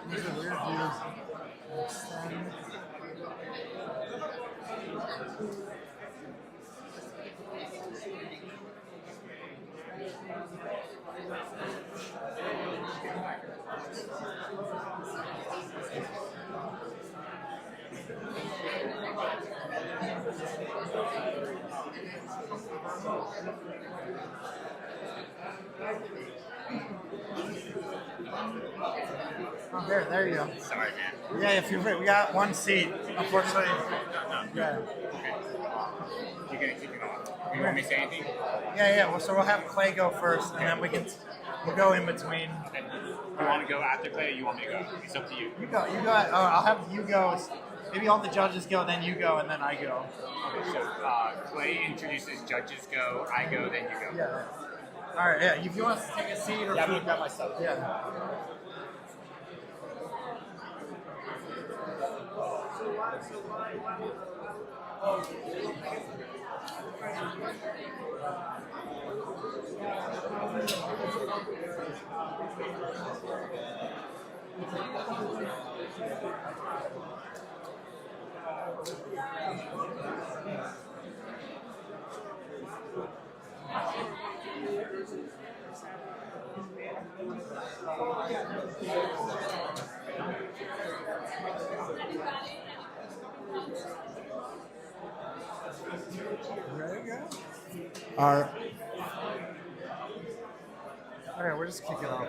These are weird views. Oh, there you go. Sorry, man. Yeah, if you're free, we got one seat, unfortunately. No. Yeah. Okay. You're gonna keep it on. You want me to say anything? Yeah. Well, so we'll have Qlay go first, and then we'll go in between. Okay. You want to go after Qlay, or you want me to go? It's up to you. You go. I'll have you go. Maybe all the judges go, then you go, and then I go. Okay. So Qlay introduces judges go, I go, then you go. Yeah. All right. Yeah. If you want to take a seat or I'm gonna grab my stuff. Yeah. There you go. All right. Okay, we're just kicking off.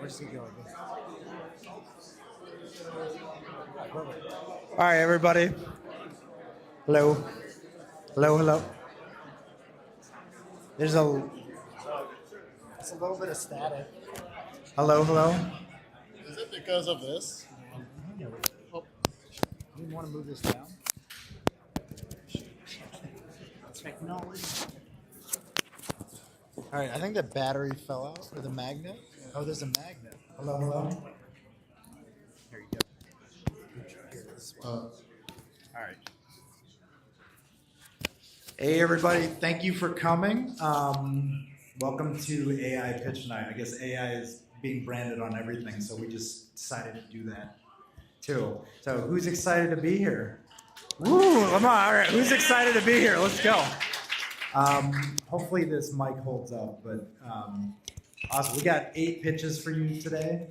Where's he going? All right, everybody. Hello. There's a little bit of static. Hello. Is it because of this? Oh. You want to move this down? Technology. All right, I think the battery fell out, or the magnet. Oh, there's a magnet. Hello. Here you go. All right. Hey, everybody. Thank you for coming. Welcome to AI Pitch Night. I guess AI is being branded on everything, so we just decided to do that too. So who's excited to be here? Woo! Come on. All right. Who's excited to be here? Let's go. Hopefully this mic holds up, but awesome. We got 8 pitches for you today.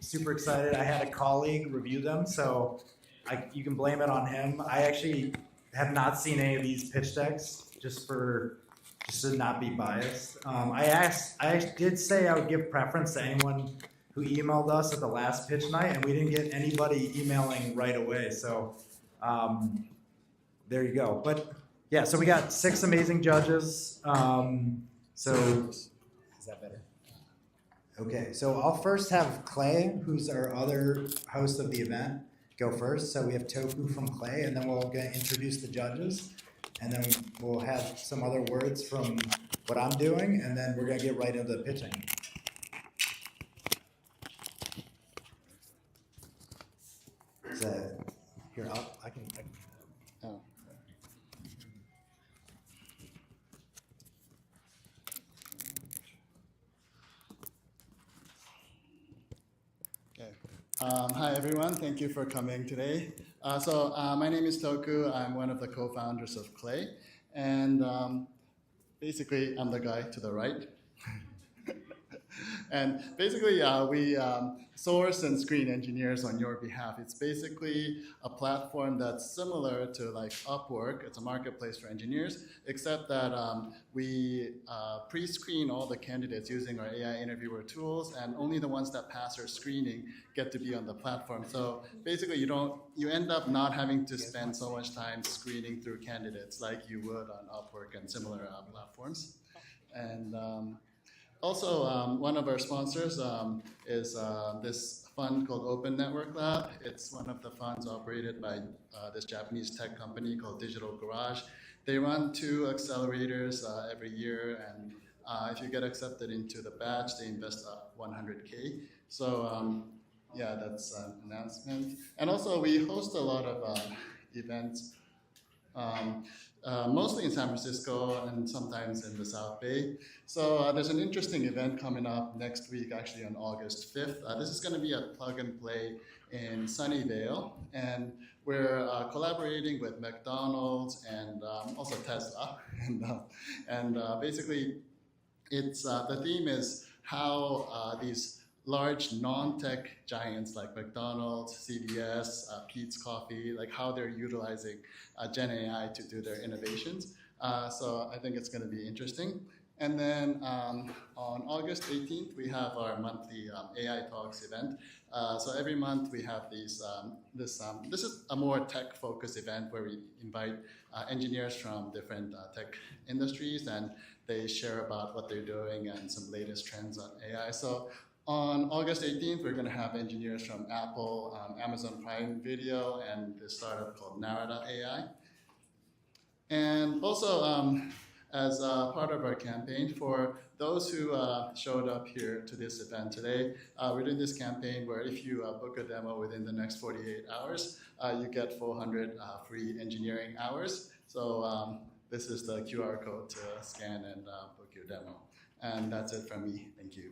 Super excited. I had a colleague review them, so you can blame it on him. I actually have not seen any of these pitch decks, just to not be biased. I did say I would give preference to anyone who emailed us at the last pitch night, and we didn't get anybody emailing right away. So there you go. But yeah, so we got 6 amazing judges. So is that better? Okay, so I'll first have Qlay, who's our other host of the event, go first. So we have Toku from Qlay, and then we'll introduce the judges, and then we'll have some other words from what I'm doing, and then we're gonna get right into the pitching. Is that here? I can. Oh. Okay. Hi everyone, thank you for coming today. My name is Toku. I'm one of the co-founders of Qlay, and basically I'm the guy to the right. And basically, we source and screen engineers on your behalf. It's basically a platform that's similar to like Upwork. It's a marketplace for engineers, except that we pre-screen all the candidates using our AI interviewer tools, and only the ones that pass our screening get to be on the platform. So basically, you end up not having to spend so much time screening through candidates like you would on Upwork and similar platforms. And also, one of our sponsors is this fund called Open Network Lab. It's one of the funds operated by this Japanese tech company called Digital Garage. They run 2 accelerators every year, and if you get accepted into the batch, they invest 100K. So yeah, that's an announcement. And also, we host a lot of events. Mostly in San Francisco and sometimes in the South Bay. So there's an interesting event coming up next week, actually on August 5th. This is going to be a plug and play in Sunnyvale, and we're collaborating with McDonald's and also Tesla. And basically, it's the theme is how these large non-tech giants like McDonald's, CVS, Peet's Coffee, like how they're utilizing Gen AI to do their innovations. So I think it's going to be interesting. And then on August 18th, we have our monthly AI Talks event. So every month we have these. This is a more tech-focused event where we invite engineers from different tech industries, and they share about what they're doing and some latest trends on AI. So on August 18th, we're going to have engineers from Apple, Amazon Prime Video, and this startup called Narada AI. And also, as part of our campaign, for those who showed up here to this event today, we're doing this campaign where if you book a demo within the next 48 hours, you get 400 free engineering hours. So this is the QR code to scan and book your demo. And that's it from me. Thank you.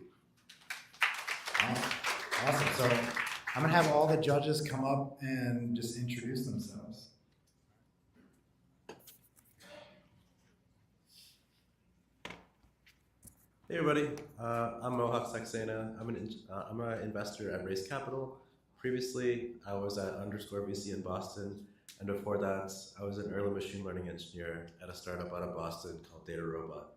Awesome. So I'm going to have all the judges come up and just introduce themselves. Hey everybody, I'm Mohak Saxena. I'm an investor at Raise Capital. Previously, I was at _VC in Boston, and before that, I was an early machine learning engineer at a startup out of Boston called Data Robot.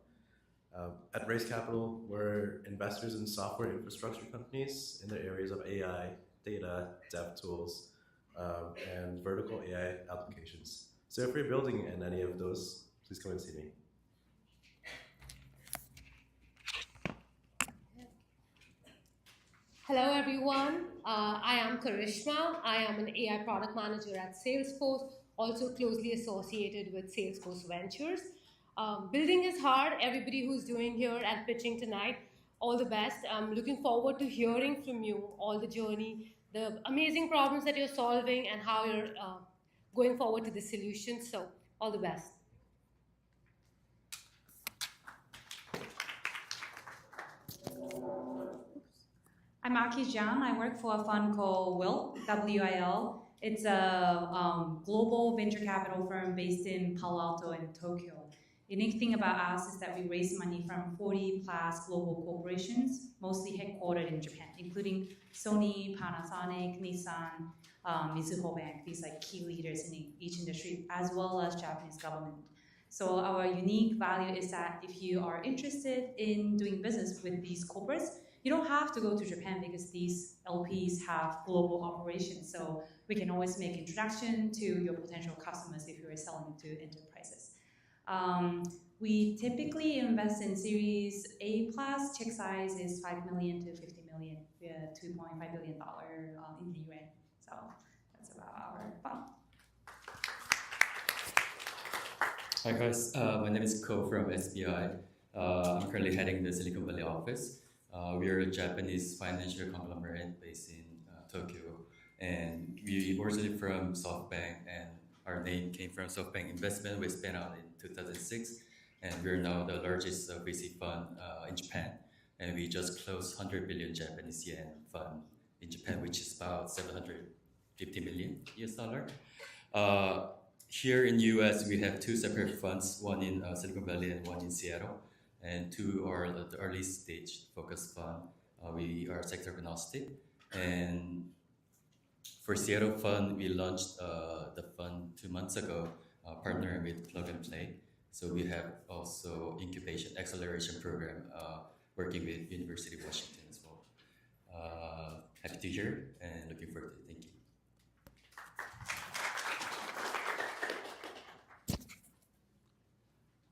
At Raise Capital, we're investors in software infrastructure companies in the areas of AI, data, dev tools, and vertical AI applications. So if you're building in any of those, please come and see me. Hello everyone, I am Karishma. I am an AI product manager at Salesforce, also closely associated with Salesforce Ventures. Building is hard. Everybody who's doing here and pitching tonight, all the best. I'm looking forward to hearing from you all the journey, the amazing problems that you're solving, and how you're going forward to the solution. So all the best. I'm Aki Jiang. I work for a fund called WIL, W-I-L. It's a global venture capital firm based in Palo Alto and Tokyo. The unique thing about us is that we raise money from 40 plus global corporations, mostly headquartered in Japan, including Sony, Panasonic, Nissan, Mizuho Bank, these like key leaders in each industry, as well as Japanese government. So our unique value is that if you are interested in doing business with these corporates, you don't have to go to Japan because these LPs have global operations. So we can always make introduction to your potential customers if you are selling to enterprises. We typically invest in Series A+. Check size is 5 million to 50 million. We have $2.5 billion in the UN. So that's about our fund. Hi guys, my name is Ko from SBI. I'm currently heading the Silicon Valley office. We are a Japanese financial conglomerate based in Tokyo, and we originated from SoftBank, and our name came from SoftBank Investment. We spun out in 2006, and we're now the largest VC fund in Japan, and we just closed 100 billion Japanese yen fund in Japan, which is about 750 million US dollar. Here in US, we have two separate funds, one in Silicon Valley and one in Seattle. And two are the early stage focus fund. We are sector agnostic. And for Seattle fund, we launched the fund 2 months ago, partnering with Qlay. So we have also incubation acceleration program working with University of Washington as well. Happy to hear and looking forward to it. Thank you.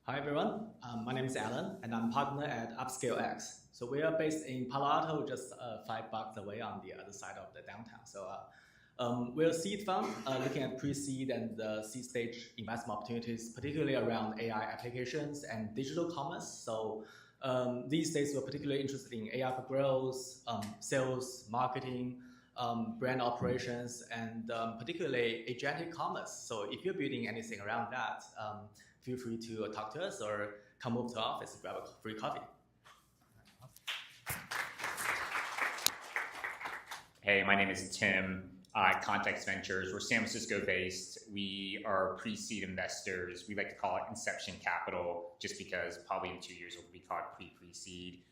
Hi everyone, my name is Alan and I'm partner at UpScaleX. So we are based in Palo Alto, just 5 blocks away on the other side of the downtown. So we're a seed fund looking at pre-seed and seed stage investment opportunities, particularly around AI applications and digital commerce. So these days we're particularly interested in AI for growth, sales, marketing, brand operations, and particularly agentic commerce. So if you're building anything around that, feel free to talk to us or come over to our office and grab a free coffee. Hey, my name is Tim at Context Ventures. We're San Francisco based. We are pre-seed investors. We like to call it inception capital just because probably in 2 years it will be called pre-seed.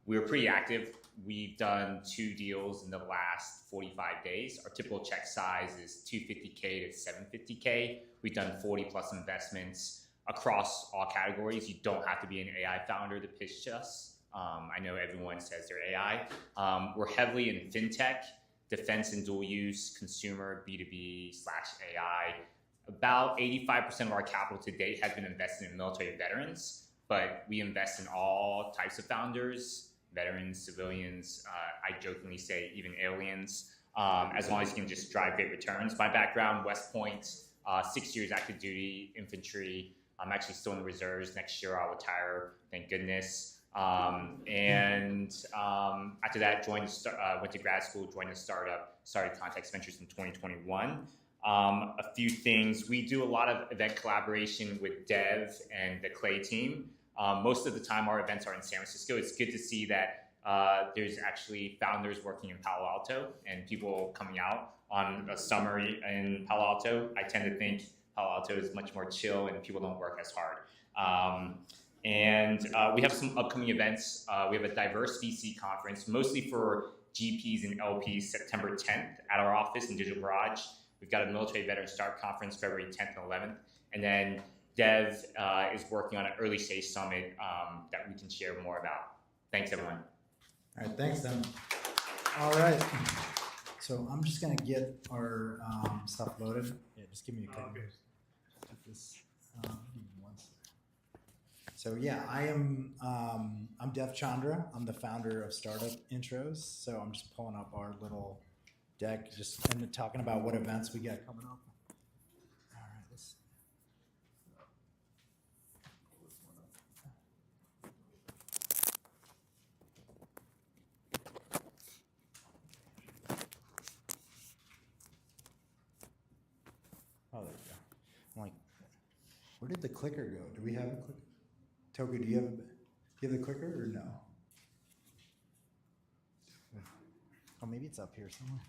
We're pretty active. We've done 2 deals in the last 45 days. Our typical check size is $250K to $750K. We've done 40 plus investments across all categories. You don't have to be an AI founder to pitch to us. I know everyone says they're AI. We're heavily in fintech, defense and dual use, consumer, B2B/AI. About 85% of our capital to date has been invested in military veterans, but we invest in all types of founders, veterans, civilians, I jokingly say even aliens, as long as you can just drive great returns. My background, West Point, 6 years active duty, infantry. I'm actually still in the reserves. Next year I'll retire, thank goodness. And after that, went to grad school, joined a startup, started Context Ventures in 2021. A few things, we do a lot of event collaboration with Dev and the Qlay team. Most of the time our events are in San Francisco. It's good to see that there's actually founders working in Palo Alto and people coming out on a summer in Palo Alto. I tend to think Palo Alto is much more chill and people don't work as hard. We have some upcoming events. We have a diverse VC conference, mostly for GPs and LPs, September 10th at our office in Digital Garage. We've got a military veteran start conference February 10th and 11th. And then Dev is working on an early stage summit that we can share more about. Thanks, everyone. All right, thanks, Tim. All right, so I'm just gonna get our stuff loaded. Yeah, just give me a couple minutes. Give me one second. So yeah, I'm Dev Chandra. I'm the founder of Startup Intros. So I'm just pulling up our little deck, and talking about what events we got coming up. All right, let's. Oh, there we go. I'm like, where did the clicker go? Do we have a clicker? Toku, do you have the clicker or no? Oh, maybe it's up here somewhere.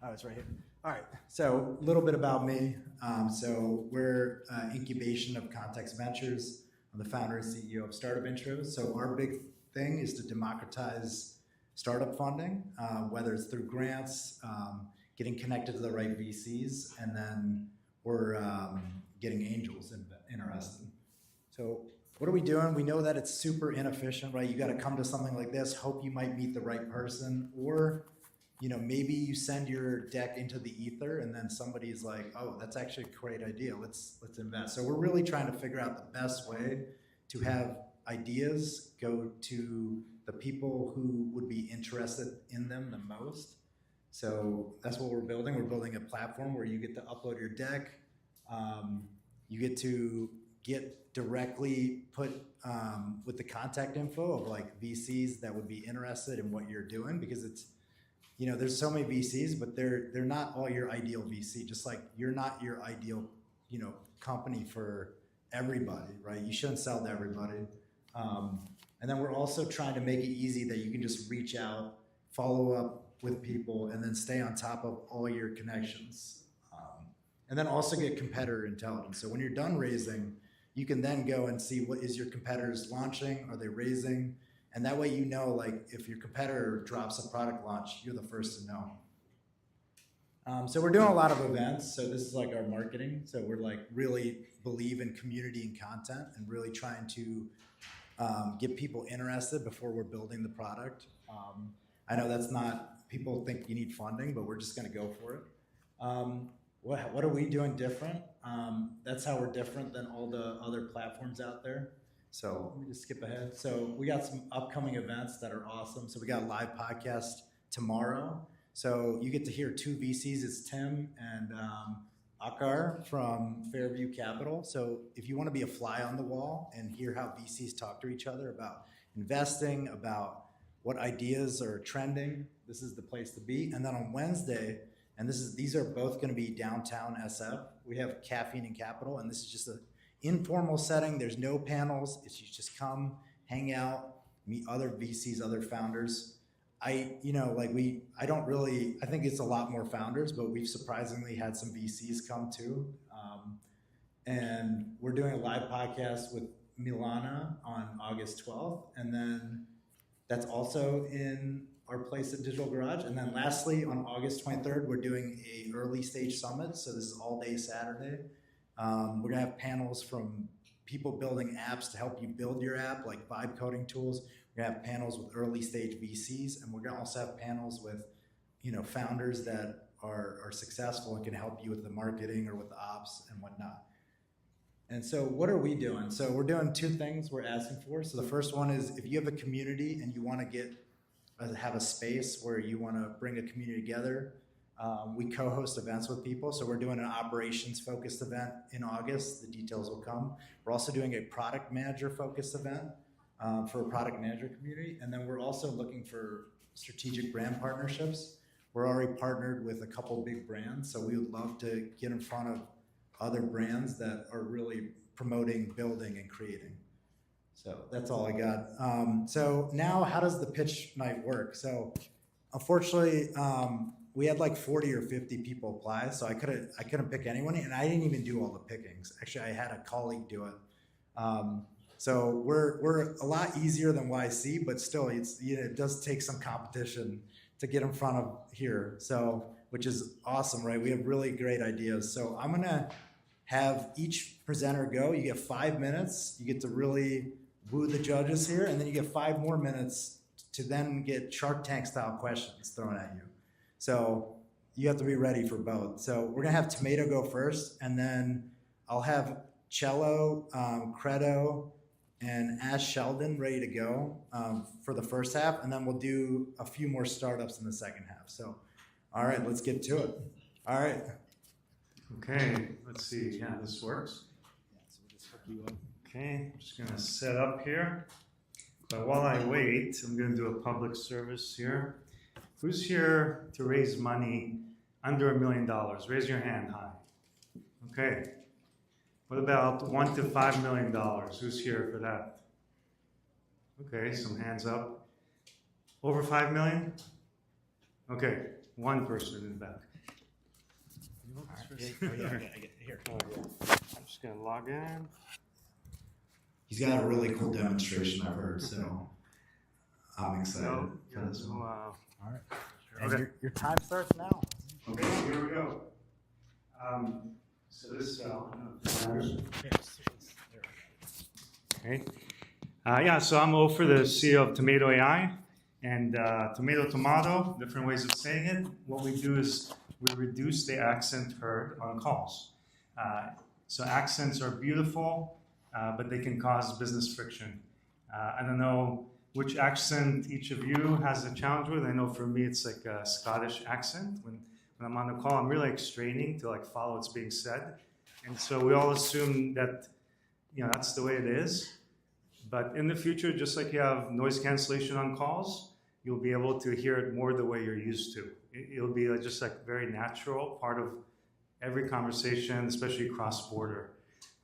Oh, it's right here. All right, so a little bit about me. So we're incubation of Context Ventures. I'm the founder and CEO of Startup Intros. So our big thing is to democratize startup funding, whether it's through grants, getting connected to the right VCs, and then we're getting angels interested. So what are we doing? We know that it's super inefficient, right? You got to come to something like this, hope you might meet the right person, or maybe you send your deck into the ether and then somebody's like, oh, that's actually a great idea. Let's invest. So we're really trying to figure out the best way to have ideas go to the people who would be interested in them the most. So that's what we're building. We're building a platform where you get to upload your deck. You get to get directly put with the contact info of like VCs that would be interested in what you're doing, because it's, there's so many VCs, but they're not all your ideal VC. Just like you're not your ideal, company for everybody, right? You shouldn't sell to everybody. And then we're also trying to make it easy that you can just reach out follow up with people, and then stay on top of all your connections. And then also get competitor intelligence. So when you're done raising, you can then go and see what is your competitors launching, are they raising? And that way you know, like, if your competitor drops a product launch, you're the first to know. So we're doing a lot of events. So this is like our marketing. So we're like really believe in community and content and really trying to get people interested before we're building the product. I know that's not, people think you need funding, but we're just gonna go for it. What are we doing different? That's how we're different than all the other platforms out there. So let me just skip ahead. So we got some upcoming events that are awesome. So we got a live podcast tomorrow. So you get to hear two VCs. It's Tim and Akar from Fairview Capital. So if you want to be a fly on the wall and hear how VCs talk to each other about investing, about what ideas are trending, this is the place to be. And then on Wednesday, and these are both going to be downtown SF. We have Caffeine and Capital, and this is just an informal setting. There's no panels. It's you just come, hang out, meet other VCs, other founders. I think it's a lot more founders, but we've surprisingly had some VCs come too. And we're doing a live podcast with Milana on August 12th. And then that's also in our place at Digital Garage. And then lastly, on August 23rd, we're doing a early stage summit. So this is all day Saturday. We're gonna have panels from people building apps to help you build your app, like vibe coding tools. We're gonna have panels with early stage VCs, and we're gonna also have panels with, founders that are successful and can help you with the marketing or with the ops and whatnot. And so what are we doing? So we're doing two things we're asking for. So the first one is if you have a community and you wanna have a space where you wanna bring a community together, we co-host events with people. So we're doing an operations-focused event in August. The details will come. We're also doing a product manager-focused event for a product manager community. And then we're also looking for strategic brand partnerships. We're already partnered with a couple big brands, so we would love to get in front of other brands that are really promoting, building, and creating. So that's all I got. So now, how does the pitch night work? So unfortunately, we had like 40 or 50 people apply, so I couldn't pick anyone, and I didn't even do all the pickings. Actually, I had a colleague do it. So we're a lot easier than YC, but still, it does take some competition to get in front of here. So, which is awesome, right? We have really great ideas. So I'm gonna have each presenter go. You get 5 minutes. You get to really woo the judges here, and then you get 5 more minutes to then get Shark Tank style questions thrown at you. So you have to be ready for both. So we're gonna have Tomato go first, and then I'll have Cello, Credo, and Ash Sheldon ready to go for the first half, and then we'll do a few more startups in the second half. So, all right, let's get to it. All right. Okay, let's see. Yeah, this works. Okay, I'm just gonna set up here. But while I wait, I'm gonna do a public service here. Who's here to raise money under $1 million? Raise your hand high. Okay. What about $1 to $5 million? Who's here for that? Okay, some hands up. Over 5 million? Okay, one person in the back. Here. I'm just gonna log in. He's got a really cool demonstration, I've heard, so I'm excited for this one. Wow. All right. Okay. And your time starts now. Okay, here we go. So this okay. So I'm Ofer, the CEO of Tomato AI, and tomato, different ways of saying it. What we do is we reduce the accent heard on calls. So accents are beautiful, but they can cause business friction. I don't know which accent each of you has a challenge with. I know for me it's like a Scottish accent. When I'm on the call, I'm really straining to follow what's being said. And so we all assume that, that's the way it is. But in the future, just like you have noise cancellation on calls, you'll be able to hear it more the way you're used to. It'll be just very natural, part of every conversation, especially cross-border.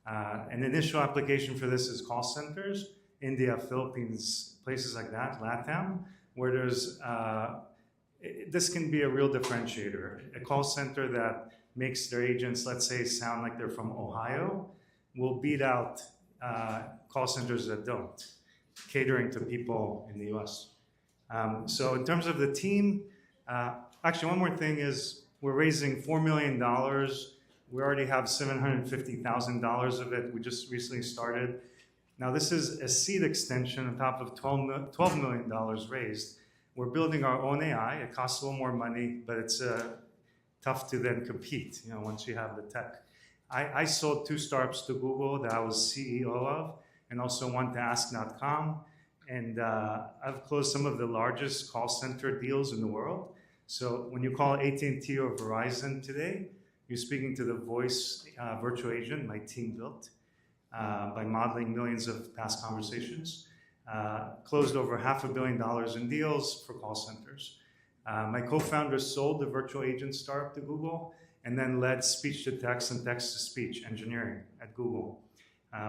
An initial application for this is call centers, India, Philippines, places like that, LATAM, where there's this can be a real differentiator. A call center that makes their agents, let's say, sound like they're from Ohio, will beat out call centers that don't, catering to people in the US. So in terms of the team, actually one more thing is we're raising $4 million. We already have $750,000 of it. We just recently started. Now this is a seed extension on top of $12 million raised. We're building our own AI. It costs a little more money, but it's tough to then compete, once you have the tech. I sold 2 startups to Google that I was CEO of, and also one to Ask.com. And I've closed some of the largest call center deals in the world. So when you call AT&T or Verizon today, you're speaking to the voice virtual agent my team built by modeling millions of past conversations. Closed over $500 million in deals for call centers. My co-founder sold the virtual agent startup to Google and then led speech to text and text to speech engineering at Google.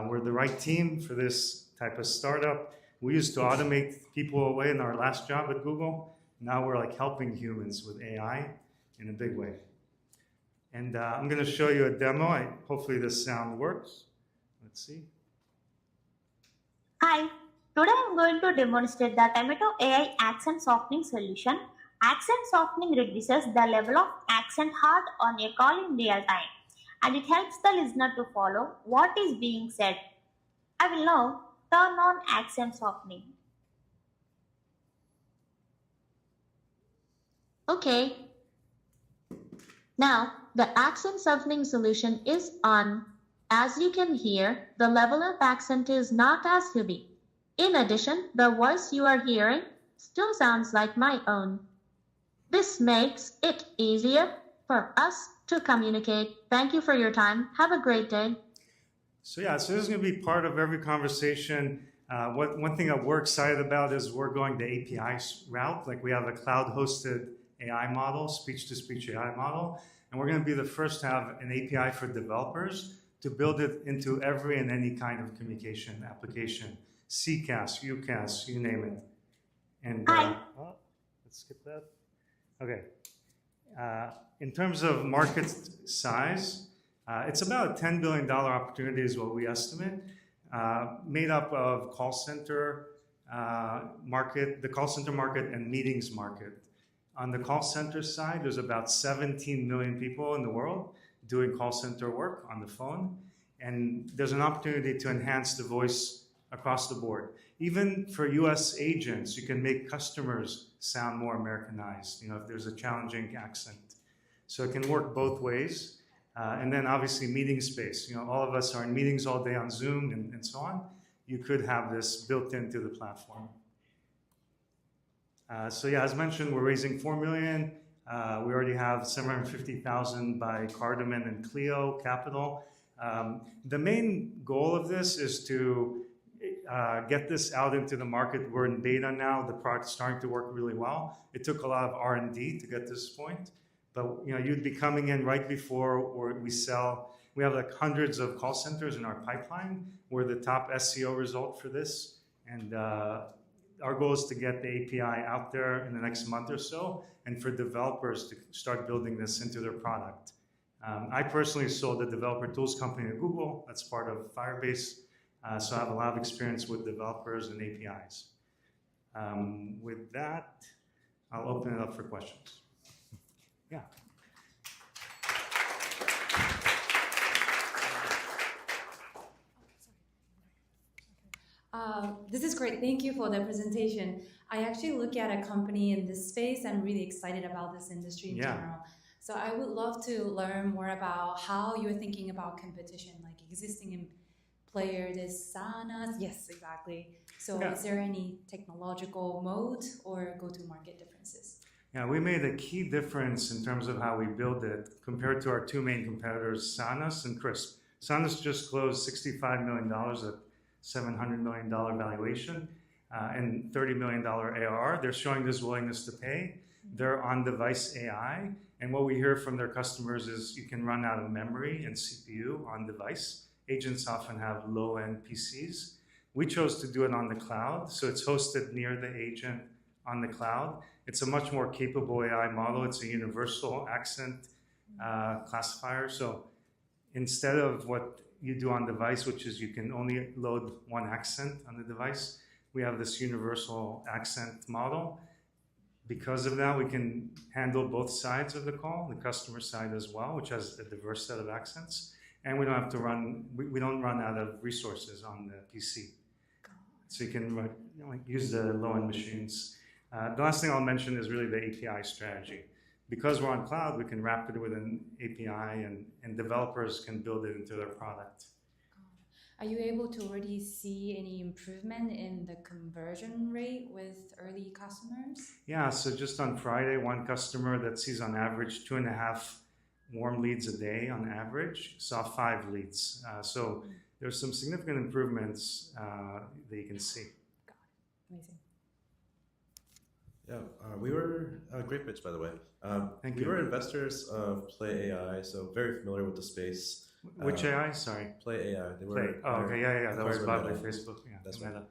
We're the right team for this type of startup. We used to automate people away in our last job at Google. Now we're like helping humans with AI in a big way. And I'm going to show you a demo. Hopefully this sound works. Let's see. Hi, today I'm going to demonstrate the Tomato AI accent softening solution. Accent softening reduces the level of accent heard on a call in real time, and it helps the listener to follow what is being said. I will now turn on accent softening. Okay. Now, the accent softening solution is on. As you can hear, the level of accent is not as heavy. In addition, the voice you are hearing still sounds like my own. This makes it easier for us to communicate. Thank you for your time. Have a great day. So this is going to be part of every conversation. One thing that we're excited about is we're going the API route. Like we have a cloud-hosted AI model, speech-to-speech AI model, and we're going to be the first to have an API for developers to build it into every and any kind of communication application. CCAS, UCAS, you name it. And let's skip that. Okay. In terms of market size, it's about a $10 billion opportunity is what we estimate, made up of call center market, the call center market and meetings market. On the call center side, there's about 17 million people in the world doing call center work on the phone. And there's an opportunity to enhance the voice across the board. Even for US agents, you can make customers sound more Americanized, if there's a challenging accent. So it can work both ways. And then obviously meeting space. All of us are in meetings all day on Zoom and so on. You could have this built into the platform. As mentioned, we're raising $4 million. We already have $750,000 by Cardamom and Qlay Capital. The main goal of this is to get this out into the market. We're in beta now. The product's starting to work really well. It took a lot of R&D to get to this point. But you'd be coming in right before we sell. We have like hundreds of call centers in our pipeline. We're the top SEO result for this. And our goal is to get the API out there in the next month or so, and for developers to start building this into their product. I personally sold a developer tools company to Google. That's part of Firebase. So I have a lot of experience with developers and APIs. With that, I'll open it up for questions. Yeah. This is great. Thank you for the presentation. I actually look at a company in this space and really excited about this industry in general. So I would love to learn more about how you're thinking about competition, like existing player, this Sanas. Yes, exactly. So is there any technological mode or go-to-market differences? Yeah, we made a key difference in terms of how we build it compared to our two main competitors, Sanas and Crisp. Sanas just closed $65 million at $700 million valuation and $30 million ARR. They're showing this willingness to pay. They're on-device AI. And what we hear from their customers is you can run out of memory and CPU on device. Agents often have low-end PCs. We chose to do it on the cloud, so it's hosted near the agent on the cloud. It's a much more capable AI model. It's a universal accent classifier. So instead of what you do on device, which is you can only load one accent on the device, we have this universal accent model. Because of that, we can handle both sides of the call, the customer side as well, which has a diverse set of accents. And we don't have to run, we don't run out of resources on the PC. So you can use the low-end machines. The last thing I'll mention is really the API strategy. Because we're on cloud, we can wrap it with an API and developers can build it into their product. Are you able to already see any improvement in the conversion rate with early customers? Yeah, so just on Friday, one customer that sees on average 2.5 warm leads a day on average saw 5 leads. So there's some significant improvements that you can see. Amazing. Yeah, we were great pitch, by the way. Thank we you. were investors of Qlay AI, so very familiar with the space. Which AI? Sorry. Qlay AI. They Qlay. Oh, okay, yeah. That was acquired bought by Meta. Facebook. Yeah, That's Meta.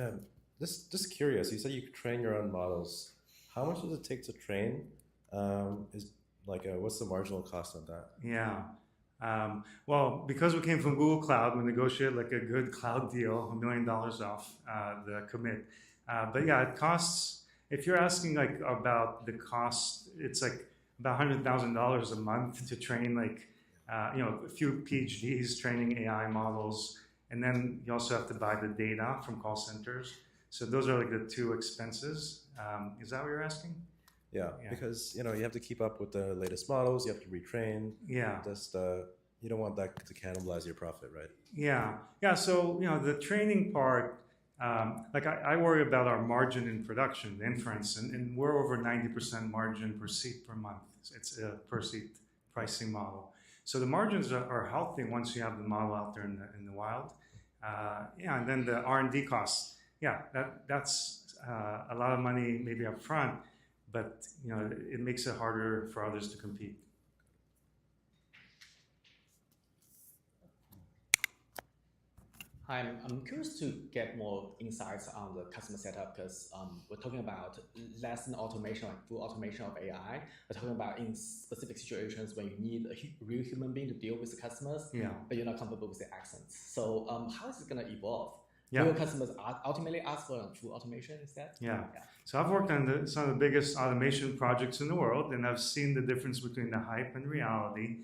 right. Just curious. You said you could train your own models. How much does it take to train? What's the marginal cost of that? Yeah. Well, because we came from Google Cloud, we negotiated like a good cloud deal, $1 million off the commit. But yeah, it costs, if you're asking like about the cost, it's like about $100,000 a month to train a few PhDs training AI models. And then you also have to buy the data from call centers. So those are like the 2 expenses. Is that what you're asking? Yeah, because you have to keep up with the latest models. You have to retrain. Yeah. Just you don't want that to cannibalize your profit, right? Yeah. So the training part. I worry about our margin in production, the inference, and we're over 90% margin per seat per month. It's a per seat pricing model. So the margins are healthy once you have the model out there in the wild. And then the R&D costs. Yeah, that's a lot of money maybe up front, but it makes it harder for others to compete. Hi, I'm curious to get more insights on the customer setup because we're talking about less than automation, like full automation of AI. We're talking about in specific situations when you need a real human being to deal with the customers, but you're not comfortable with the accents. So how is it going to evolve? Yeah. Will customers ultimately ask for full automation instead? Yeah. So I've worked on some of the biggest automation projects in the world, and I've seen the difference between the hype and reality.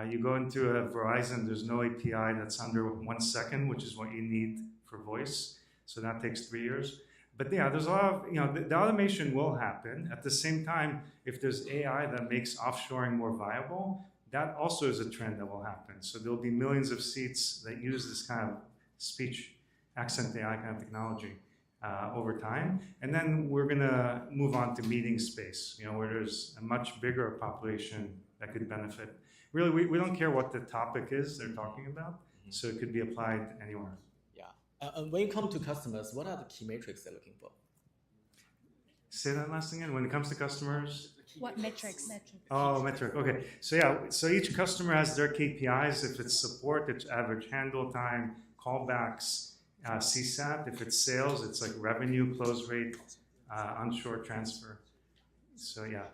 You go into a Verizon, there's no API that's under 1 second, which is what you need for voice. So that takes 3 years. But yeah, there's a lot of, the automation will happen. At the same time, if there's AI that makes offshoring more viable, that also is a trend that will happen. So there'll be millions of seats that use this kind of speech accent AI kind of technology over time. And then we're going to move on to meeting space, where there's a much bigger population that could benefit. Really, we don't care what the topic is they're talking about, so it could be applied anywhere. Yeah. When you come to customers, what are the key metrics they're looking for? Say that last thing again. When it comes to customers? What metrics? Oh, metric. Okay. So yeah, so each customer has their KPIs. If it's support, it's average handle time, callbacks, CSAT. If it's sales, it's like revenue, close rate, onshore transfer. So yeah.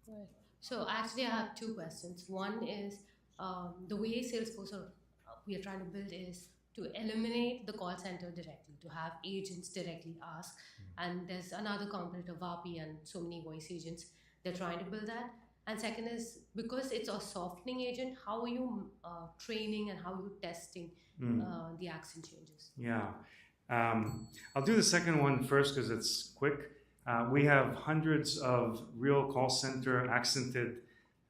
Right. So actually I have 2 questions. One is the way Salesforce we are trying to build is to eliminate the call center directly, to have agents directly ask. And there's another component of VAPI and so many voice agents. They're trying to build that. And second is, because it's a softening agent, how are you training and how are you testing the accent changes? Yeah. I'll do the second one first because it's quick. We have hundreds of real call center accented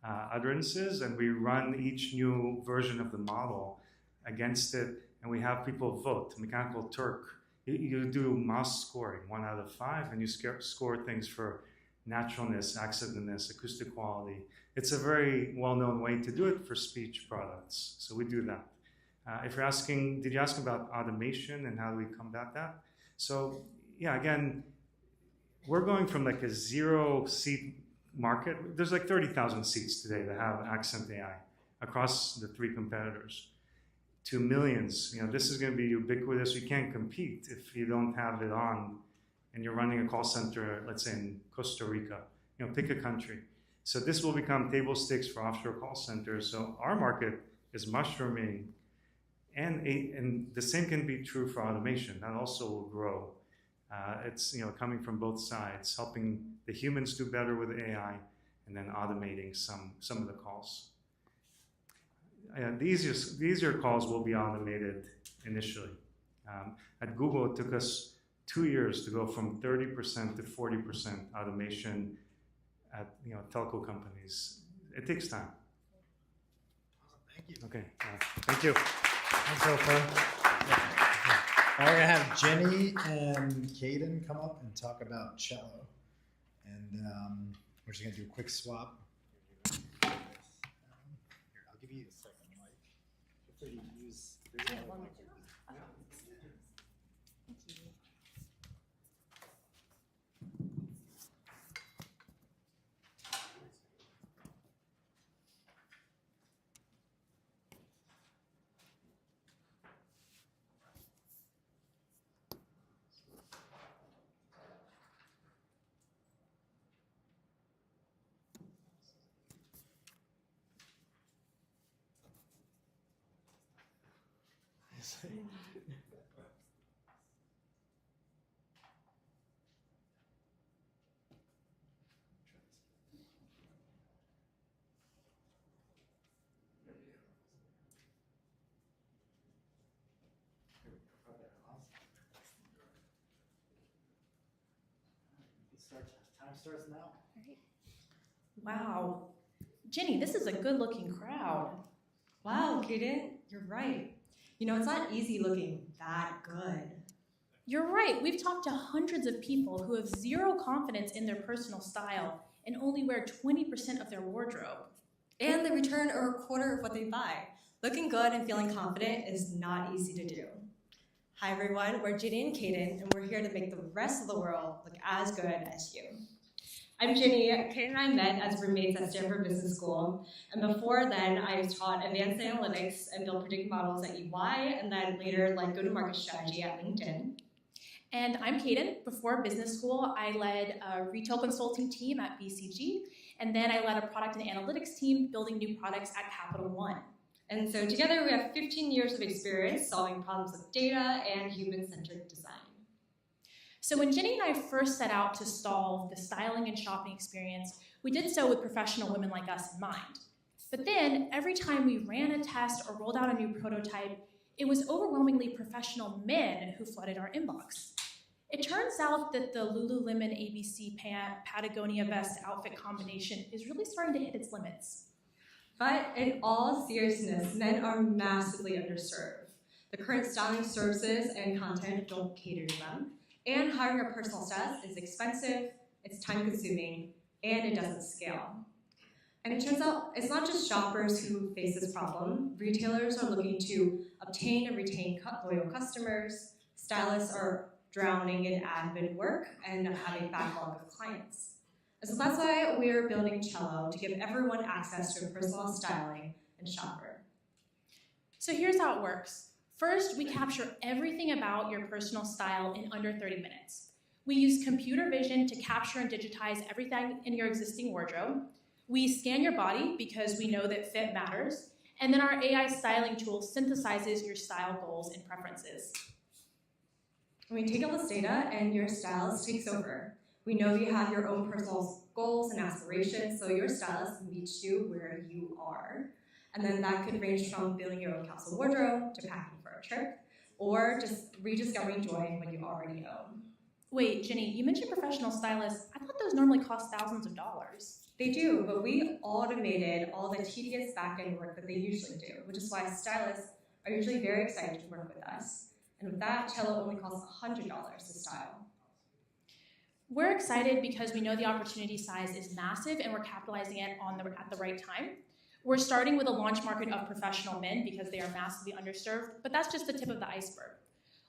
utterances, and we run each new version of the model against it, and we have people vote. Mechanical Turk. You do mouse scoring, 1 out of 5, and you score things for naturalness, accentedness, acoustic quality. It's a very well-known way to do it for speech products. So we do that. If you're asking, did you ask about automation and how do we combat that? So yeah, again, we're going from like a 0-seat market. There's like 30,000 seats today that have accent AI across the 3 competitors to millions. This is going to be ubiquitous. You can't compete if you don't have it on and you're running a call center, let's say in Costa Rica, pick a country. So this will become table stakes for offshore call centers. So our market is mushrooming, and the same can be true for automation. That also will grow. It's coming from both sides, helping the humans do better with AI, and then automating some of the calls. The easier calls will be automated initially. At Google, it took us 2 years to go from 30% to 40% automation at telco companies. It takes time. Awesome, thank you. Okay, thank you. Thanks, Oprah. Now we're gonna have Jenny and Caden come up and talk about cello, and we're just gonna do a quick swap. Here, I'll give you a second, Mike. Feel free to use. Time starts now. Wow. Jenny, this is a good-looking crowd. Wow, Kaden, you're right. It's not easy looking that good. You're right. We've talked to hundreds of people who have zero confidence in their personal style and only wear 20% of their wardrobe. And they return a quarter of what they buy. Looking good and feeling confident is not easy to do. Hi everyone, we're Ginny and Kaden, and we're here to make the rest of the world look as good as you. I'm Ginny. Kaden and I met as roommates at Stanford Business School, and before then I taught advanced analytics and built predictive models at EY, and then later go-to-market strategy at LinkedIn. And I'm Kaden. Before business school, I led a retail consulting team at BCG, and then I led a product and analytics team building new products at Capital One. And so together we have 15 years of experience solving problems with data and human-centered design. So when Jenny and I first set out to solve the styling and shopping experience, we did so with professional women like us in mind. But then every time we ran a test or rolled out a new prototype, it was overwhelmingly professional men who flooded our inbox. It turns out that the Lululemon ABC pant Patagonia vest outfit combination is really starting to hit its limits. But in all seriousness, men are massively underserved. The current styling services and content don't cater to them, and hiring a personal stylist is expensive, it's time-consuming, and it doesn't scale. And it turns out it's not just shoppers who face this problem. Retailers are looking to obtain and retain loyal customers. Stylists are drowning in admin work and having a backlog of clients. And so that's why we're building Cello, to give everyone access to a personal styling and shopper. So here's how it works. First, we capture everything about your personal style in under 30 minutes. We use computer vision to capture and digitize everything in your existing wardrobe. We scan your body because we know that fit matters. And then our AI styling tool synthesizes your style goals and preferences. We take all this data and your stylist takes over. We know you have your own personal goals and aspirations, so your stylist meets you where you are. And then that could range from building your own capsule wardrobe to packing for a trip, or just rediscovering joy in what you already own. Wait, Jenny, you mentioned professional stylists. I thought those normally cost thousands of dollars. They do, but we automated all the tedious back-end work that they usually do, which is why stylists are usually very excited to work with us. And with that, Cello only costs $100 to style. We're excited because we know the opportunity size is massive and we're capitalizing it at the right time. We're starting with a launch market of professional men because they are massively underserved, but that's just the tip of the iceberg.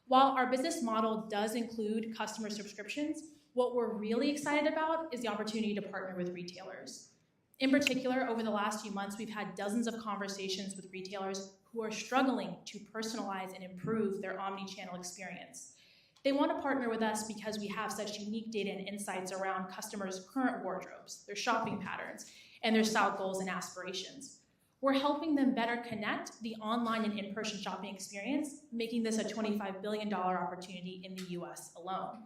While our business model does include customer subscriptions, what we're really excited about is the opportunity to partner with retailers. In particular, over the last few months, we've had dozens of conversations with retailers who are struggling to personalize and improve their omni-channel experience. They want to partner with us because we have such unique data and insights around customers' current wardrobes, their shopping patterns, and their style goals and aspirations. We're helping them better connect the online and in-person shopping experience, making this a $25 billion opportunity in the US alone.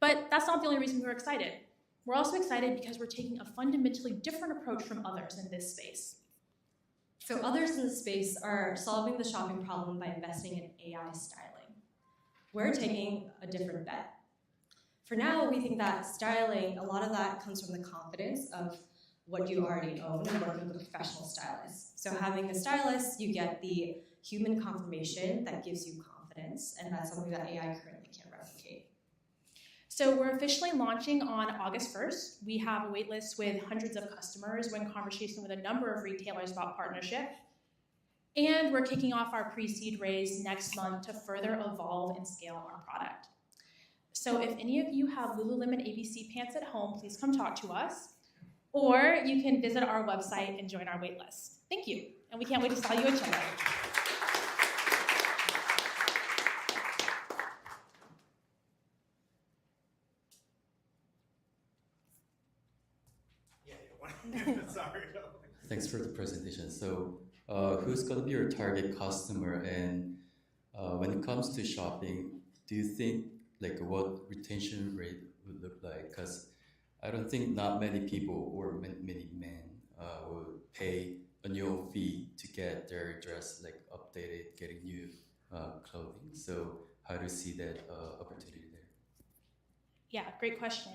But that's not the only reason we're excited. We're also excited because we're taking a fundamentally different approach from others in this space. So others in the space are solving the shopping problem by investing in AI styling. We're taking a different bet. For now, we think that styling, a lot of that comes from the confidence of what you already own and working with a professional stylist. So having a stylist, you get the human confirmation that gives you confidence, and that's something that AI currently can't replicate. So we're officially launching on August 1st. We have a waitlist with hundreds of customers. We're in conversation with a number of retailers about partnership. And we're kicking off our pre-seed raise next month to further evolve and scale our product. So if any of you have Lululemon ABC pants at home, please come talk to us. Or you can visit our website and join our waitlist. Thank you, and we can't wait to sell you a checkout. Sorry. Thanks for the presentation. So who's going to be your target customer? And when it comes to shopping, do you think like what retention rate would look like? Because I don't think not many people or many men will pay annual fee to get their dress like updated, getting new clothing. So how do you see that opportunity there? Yeah, great question.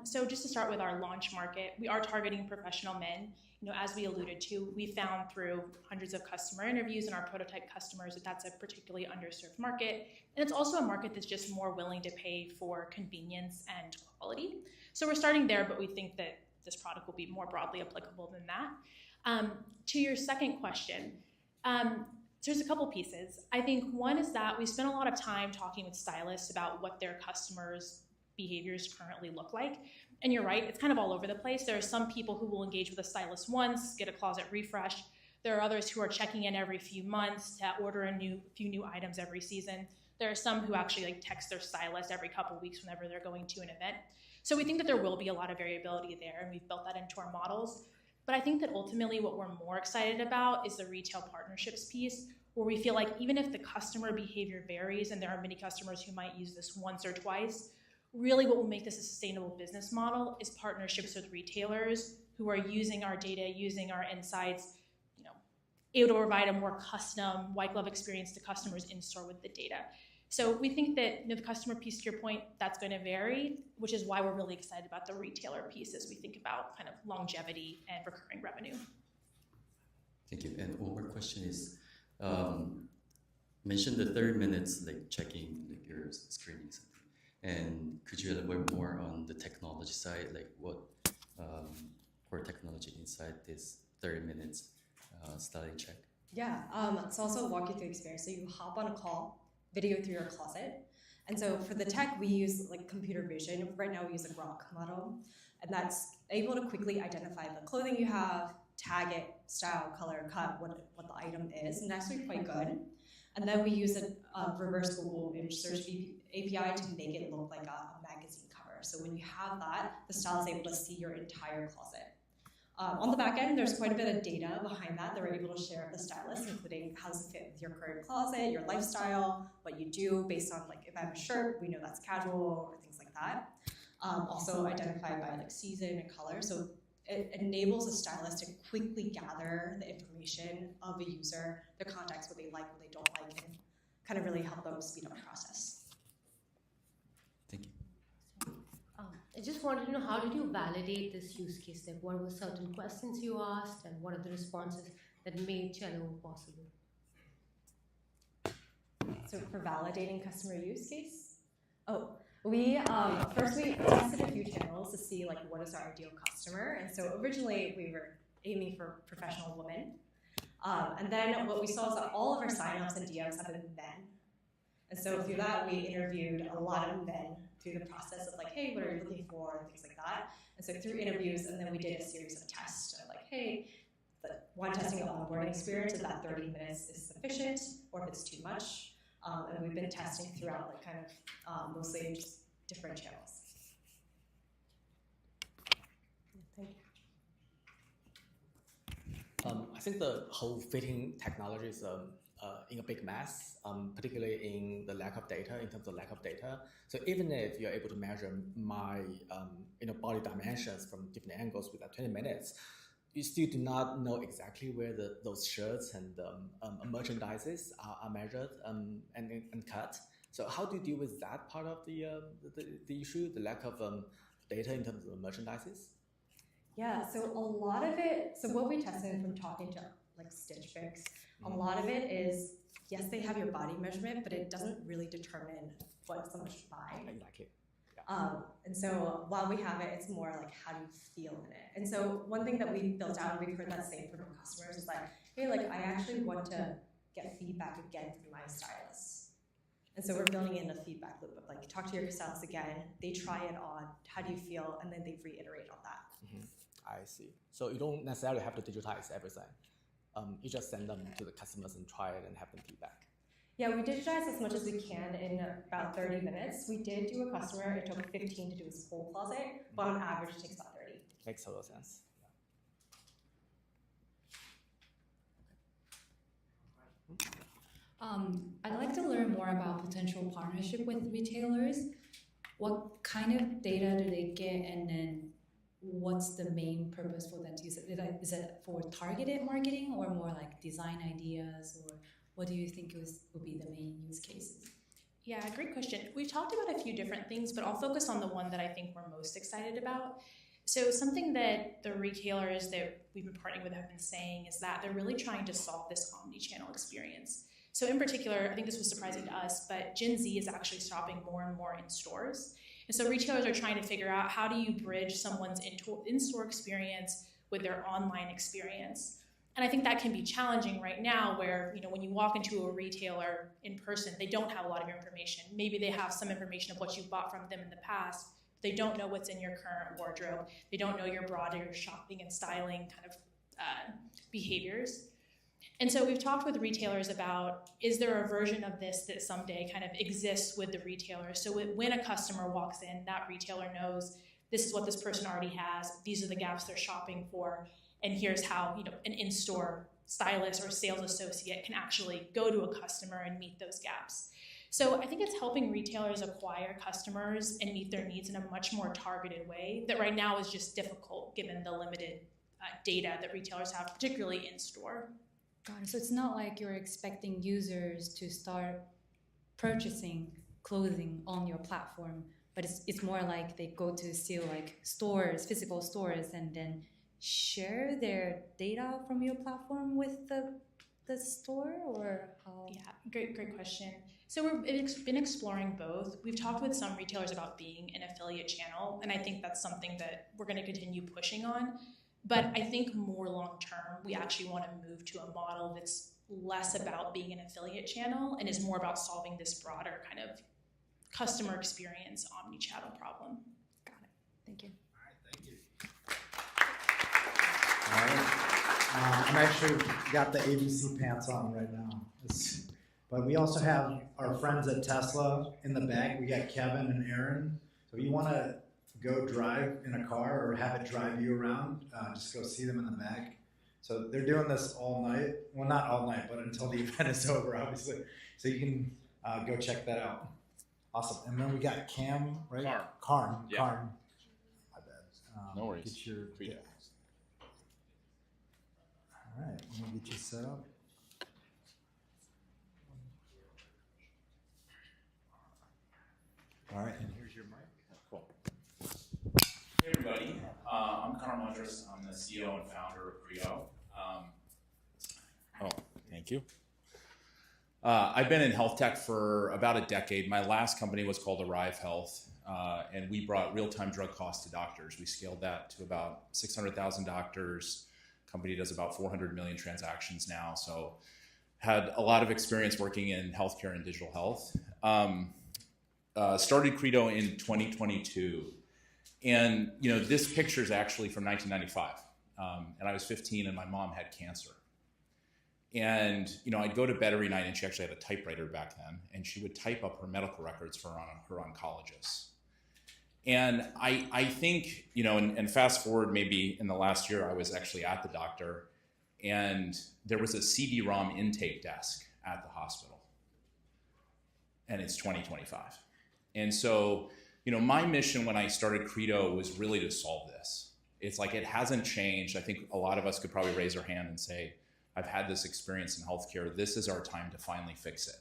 So just to start with our launch market, we are targeting professional men. You know, as we alluded to, we found through hundreds of customer interviews and our prototype customers that that's a particularly underserved market. And it's also a market that's just more willing to pay for convenience and quality. So we're starting there, but we think that this product will be more broadly applicable than that. To your second question, so there's a couple pieces. I think one is that we spent a lot of time talking with stylists about what their customers' behaviors currently look like. And you're right, it's kind of all over the place. There are some people who will engage with a stylist once, get a closet refresh. There are others who are checking in every few months to order a few new items every season. There are some who actually like text their stylist every couple weeks whenever they're going to an event. So we think that there will be a lot of variability there, and we've built that into our models. But I think that ultimately what we're more excited about is the retail partnerships piece, where we feel like even if the customer behavior varies, and there are many customers who might use this once or twice, really what will make this a sustainable business model is partnerships with retailers who are using our data, using our insights, you know, able to provide a more custom white glove experience to customers in store with the data. So we think that the customer piece, to your point, that's going to vary, which is why we're really excited about the retailer piece as we think about kind of longevity and recurring revenue. Thank you. And one more question is, mention the 30 minutes like checking like your screenings. And could you elaborate more on the technology side, like what core technology inside this 30 minutes styling check? Yeah, so also walk you through the experience. So you hop on a call, video through your closet. And so for the tech, we use like computer vision. Right now we use a Grok model, and that's able to quickly identify the clothing you have, tag it, style, color, cut, what the item is, and that's actually quite good. And then we use a reverse Google image search API to make it look like a magazine cover. So when you have that, the style is able to see your entire closet. On the back end, there's quite a bit of data behind that we're able to share with the stylist, including how does it fit with your current closet, your lifestyle, what you do based on like if I have a shirt, we know that's casual or things like that. Also identified by like season and color. So it enables a stylist to quickly gather the information of a user, their contacts, what they like, what they don't like, and kind of really help them speed up the process. Thank you. I just wanted to know, how did you validate this use case? Like, what were certain questions you asked, and what are the responses that made Cello possible? So for validating customer use case? We first we tested a few channels to see like what is our ideal customer, and so originally we were aiming for professional women, and then what we saw is that all of our signups and DMs have been men, and so through that we interviewed a lot of men through the process of like, hey, what are you looking for, and things like that, and so through interviews, and then we did a series of tests of like, hey, the one testing of onboarding experience, if that 30 minutes is sufficient, or if it's too much. and we've been testing throughout, like kind of mostly just different channels. Thank you. I think the whole fitting technology is in a big mess, particularly in the lack of data, in terms of lack of data. So even if you're able to measure my body dimensions from different angles within 20 minutes, you still do not know exactly where those shirts and merchandises are measured and cut. So how do you deal with that part of the issue, the lack of data in terms of merchandises? Yeah, so a lot of it, so what we tested from talking to like Stitch Fix, a lot of it is, yes, they have your body measurement, but it doesn't really determine what someone should buy. Exactly. Yeah. And so while we have it, it's more like how do you feel in it? And so one thing that we built out, and we've heard that same from our customers, is like, hey, like I actually want to get feedback again from my stylist. And so we're building in a feedback loop of like, talk to your stylist again, they try it on, how do you feel? And then they reiterate on that. Mm-hmm. I see. So you don't necessarily have to digitize everything. You just send them to the customers and try it and have them feedback. Yeah, we digitize as much as we can in about 30 minutes. We did do a customer, it took 15 to do his whole closet, but on average it takes about 30. Makes total sense. I'd like to learn more about potential partnership with retailers. What kind of data do they get, and then what's the main purpose for them to use it? Is it for targeted marketing or more like design ideas, or what do you think would be the main use cases? Yeah, great question. We've talked about a few different things, but I'll focus on the one that I think we're most excited about. So something that the retailers that we've been partnering with have been saying is that they're really trying to solve this omni-channel experience. So in particular, I think this was surprising to us, but Gen Z is actually shopping more and more in stores. And so retailers are trying to figure out, how do you bridge someone's in-store experience with their online experience? And I think that can be challenging right now, where when you walk into a retailer in person, they don't have a lot of your information. Maybe they have some information of what you bought from them in the past. They don't know what's in your current wardrobe. They don't know your broader shopping and styling kind of behaviors. And so we've talked with retailers about, is there a version of this that someday kind of exists with the retailer? So when a customer walks in, that retailer knows this is what this person already has, these are the gaps they're shopping for, and here's how an in-store stylist or sales associate can actually go to a customer and meet those gaps. So I think it's helping retailers acquire customers and meet their needs in a much more targeted way that right now is just difficult given the limited data that retailers have, particularly in-store. Got it. So it's not like you're expecting users to start purchasing clothing on your platform, but it's more like they go to see like stores, physical stores, and then share their data from your platform with the store, or how? Yeah, great question. So we've been exploring both. We've talked with some retailers about being an affiliate channel, and I think that's something that we're going to continue pushing on. But I think more long term, we actually want to move to a model that's less about being an affiliate channel and is more about solving this broader kind of customer experience omni-channel problem. Got it. Thank you. All right. I'm actually got the ABC pants on right now. But we also have our friends at Tesla in the back. We got Kevin and Aaron. So if you want to go drive in a car or have it drive you around, just go see them in the back. So they're doing this all night. Well, not all night, but until the event is over, obviously. So you can go check that out. Awesome. And then we got Cam, right? Karn. Yeah. Karn. My bad. No worries. Get your, yeah. All right, let me get you set up. All right, and here's your mic. Cool. Hey everybody, I'm Karn Mundras. I'm the CEO and founder of Qlay. Thank you. I've been in health tech for about a decade. My last company was called Arrive Health, and we brought real-time drug costs to doctors. We scaled that to about 600,000 doctors. Company does about 400 million transactions now, so had a lot of experience working in healthcare and digital health. Started Qlay in 2022, and this picture is actually from 1995, and I was 15 and my mom had cancer. And I'd go to bed every night, and she actually had a typewriter back then, and she would type up her medical records for her oncologists. And I think, and fast forward maybe in the last year, I was actually at the doctor, and there was a CD-ROM intake desk at the hospital. And it's 2025. And so, my mission when I started Credo was really to solve this. It's like it hasn't changed. I think a lot of us could probably raise our hand and say, I've had this experience in healthcare. This is our time to finally fix it.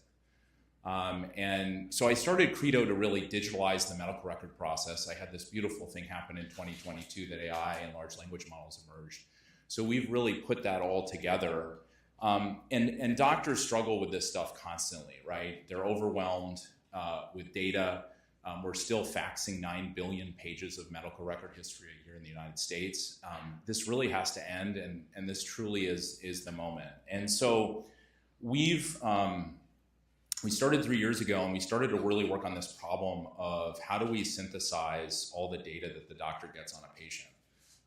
And so I started Credo to really digitalize the medical record process. I had this beautiful thing happen in 2022 that AI and large language models emerged. So we've really put that all together. And doctors struggle with this stuff constantly, right? They're overwhelmed with data. We're still faxing 9 billion pages of medical record history a year in the United States. This really has to end, and this truly is the moment. And so we started 3 years ago, and we started to really work on this problem of how do we synthesize all the data that the doctor gets on a patient.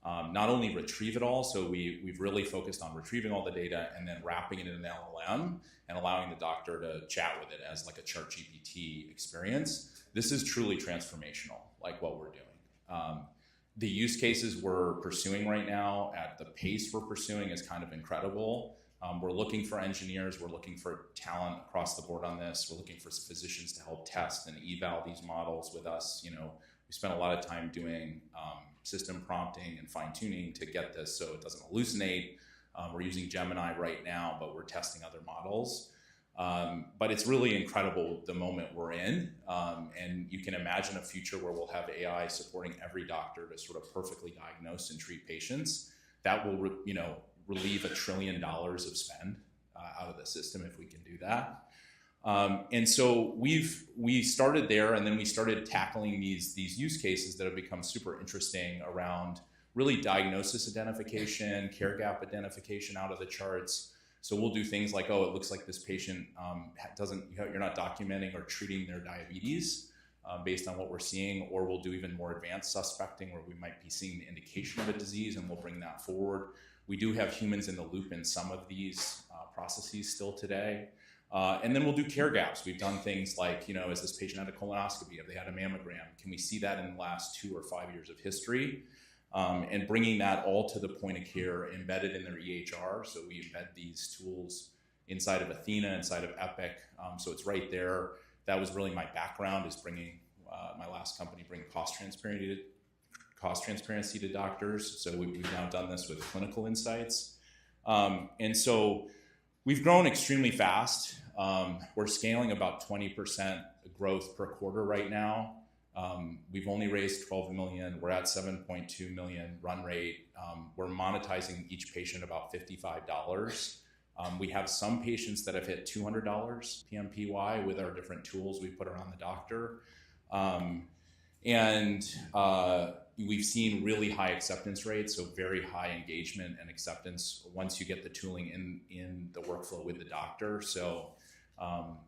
Not only retrieve it all, so we've really focused on retrieving all the data and then wrapping it in an LLM and allowing the doctor to chat with it as like a ChatGPT experience. This is truly transformational, like what we're doing. The use cases we're pursuing right now at the pace we're pursuing is kind of incredible. We're looking for engineers, we're looking for talent across the board on this. We're looking for physicians to help test and eval these models with us. We spent a lot of time doing system prompting and fine tuning to get this so it doesn't hallucinate. We're using Gemini right now, but we're testing other models. But it's really incredible the moment we're in. And you can imagine a future where we'll have AI supporting every doctor to sort of perfectly diagnose and treat patients. That will, relieve $1 trillion of spend out of the system if we can do that. And so we started there, and then we started tackling these use cases that have become super interesting around really diagnosis identification, care gap identification out of the charts. So we'll do things like, it looks like this patient you're not documenting or treating their diabetes based on what we're seeing, or we'll do even more advanced suspecting where we might be seeing the indication of a disease, and we'll bring that forward. We do have humans in the loop in some of these processes still today. And then we'll do care gaps. We've done things like, has this patient had a colonoscopy? Have they had a mammogram? Can we see that in the last 2 or 5 years of history? And bringing that all to the point of care embedded in their EHR. So we embed these tools inside of Athena, inside of Epic. So it's right there. That was really my background, is bringing my last company, bringing cost transparency to doctors. So we've now done this with clinical insights. And so we've grown extremely fast. We're scaling about 20% growth per quarter right now. We've only raised $12 million. We're at $7.2 million run rate. We're monetizing each patient about $55. We have some patients that have hit $200 PMPY with our different tools we put around the doctor. We've seen really high acceptance rates, so very high engagement and acceptance once you get the tooling in the workflow with the doctor. So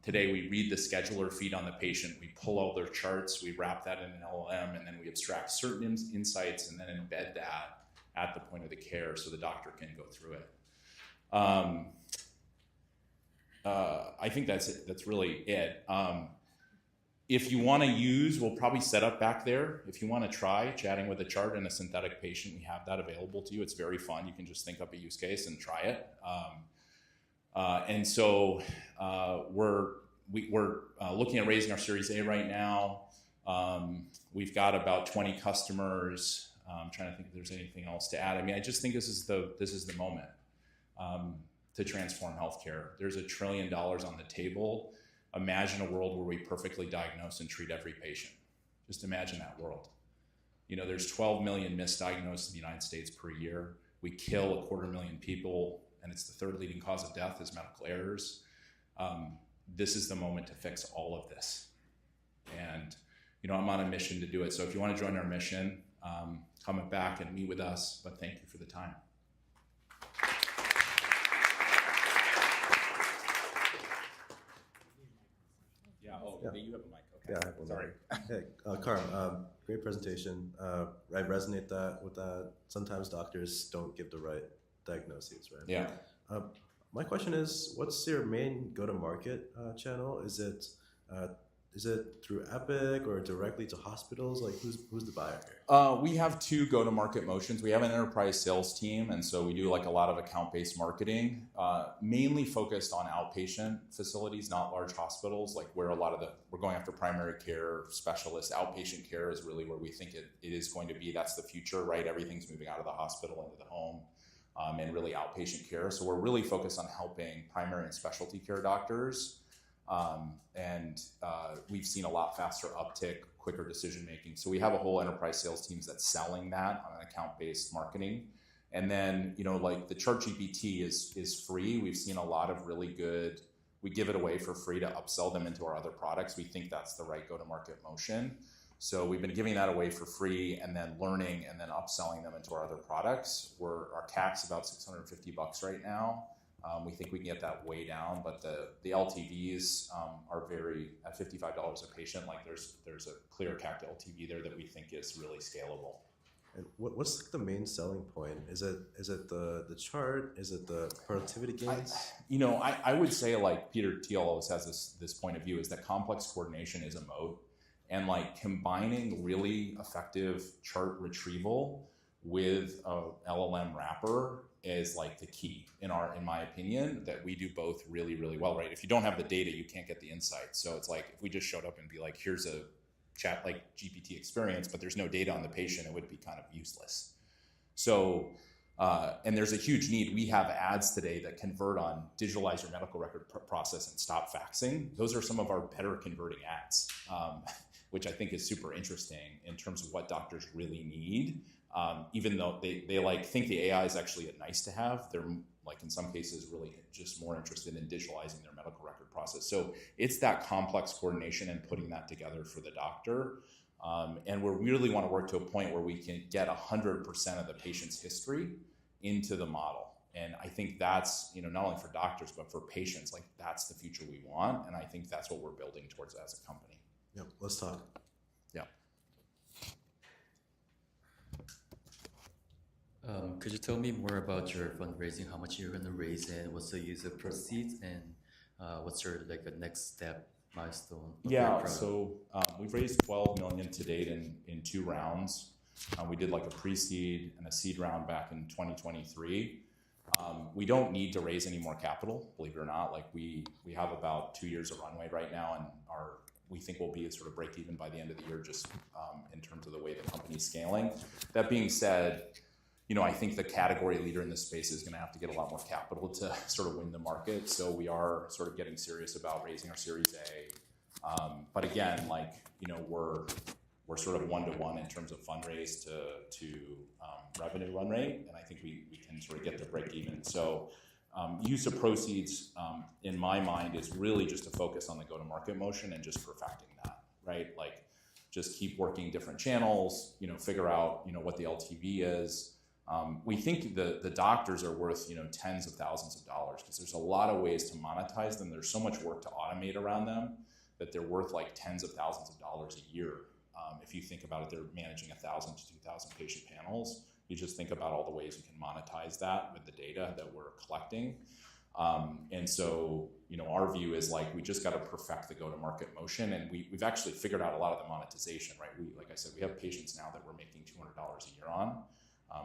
today we read the scheduler feed on the patient, we pull all their charts, we wrap that in an LLM, and then we abstract certain insights and then embed that at the point of the care so the doctor can go through it. I think that's really it. If you want to use, we'll probably set up back there. If you want to try chatting with a chart and a synthetic patient, we have that available to you. It's very fun. You can just think up a use case and try it. We're looking at raising our Series A right now. We've got about 20 customers. I'm trying to think if there's anything else to add. I mean, I just think this is the moment to transform healthcare. There's $1 trillion on the table. Imagine a world where we perfectly diagnose and treat every patient. Just imagine that world. There's 12 million misdiagnosed in the United States per year. We kill 250,000 people, and it's the third leading cause of death is medical errors. This is the moment to fix all of this. And, I'm on a mission to do it. So if you want to join our mission, come back and meet with us, but thank you for the time. You have a mic. Okay. Yeah, I have one. Sorry. Hey, Carm, great presentation. I resonate with that. Sometimes doctors don't give the right diagnoses, right? Yeah. My question is, what's your main go-to-market channel? Is it through Epic or directly to hospitals? Like, who's the buyer here? We have two go-to-market motions. We have an enterprise sales team, and so we do like a lot of account-based marketing, mainly focused on outpatient facilities, not large hospitals, like where we're going after primary care specialists. Outpatient care is really where we think it is going to be. That's the future, right? Everything's moving out of the hospital into the home, and really outpatient care. So we're really focused on helping primary and specialty care doctors. We've seen a lot faster uptick, quicker decision making. So we have a whole enterprise sales teams that's selling that on an account-based marketing. And then, like the ChatGPT is free. We've seen a lot of really good, we give it away for free to upsell them into our other products. We think that's the right go-to-market motion. So we've been giving that away for free and then learning and then upselling them into our other products. Our CAC's about $650 right now. We think we can get that way down, but the LTVs are very at $55 a patient. Like there's a clear CAC to LTV there that we think is really scalable. And what's the main selling point? Is it the chart? Is it the productivity gains? I would say, like Peter Thiel always has this point of view, is that complex coordination is a moat, and like combining really effective chart retrieval with a LLM wrapper is like the key in my opinion, that we do both really, really well, right? If you don't have the data, you can't get the insight. So it's like, if we just showed up and be like, here's a chat like GPT experience, but there's no data on the patient, it would be kind of useless. So, and there's a huge need. We have ads today that convert on digitalize your medical record process and stop faxing. Those are some of our better converting ads, which I think is super interesting in terms of what doctors really need. Even though they like think the AI is actually a nice to have, they're like in some cases really just more interested in digitalizing their medical record process. So it's that complex coordination and putting that together for the doctor. And we really want to work to a point where we can get 100% of the patient's history into the model. And I think that's, not only for doctors, but for patients, like that's the future we want. And I think that's what we're building towards as a company. Yep, let's talk. Yeah. Could you tell me more about your fundraising, how much you're going to raise and what's the use of proceeds, and what's your a next step milestone? Yeah, so we've raised $12 million to date in 2 rounds. We did like a pre-seed and a seed round back in 2023. We don't need to raise any more capital, believe it or not. Like we have about 2 years of runway right now, and we think we'll be sort of break even by the end of the year, just in terms of the way the company's scaling. That being said, I think the category leader in this space is going to have to get a lot more capital to sort of win the market. So we are sort of getting serious about raising our Series A. But again, we're sort of 1-to-1 in terms of fundraise to revenue run rate, and I think we can sort of get to break even. So use of proceeds, in my mind, is really just to focus on the go-to-market motion and just perfecting that, right? Like just keep working different channels, figure out what the LTV is. We think the doctors are worth tens of thousands of dollars because there's a lot of ways to monetize them. There's so much work to automate around them that they're worth like tens of thousands of dollars a year. If you think about it, they're managing 1,000 to 2,000 patient panels. You just think about all the ways you can monetize that with the data that we're collecting. And so, our view is like, we just got to perfect the go-to-market motion. And we've actually figured out a lot of the monetization, right? Like I said, we have patients now that we're making $200 a year on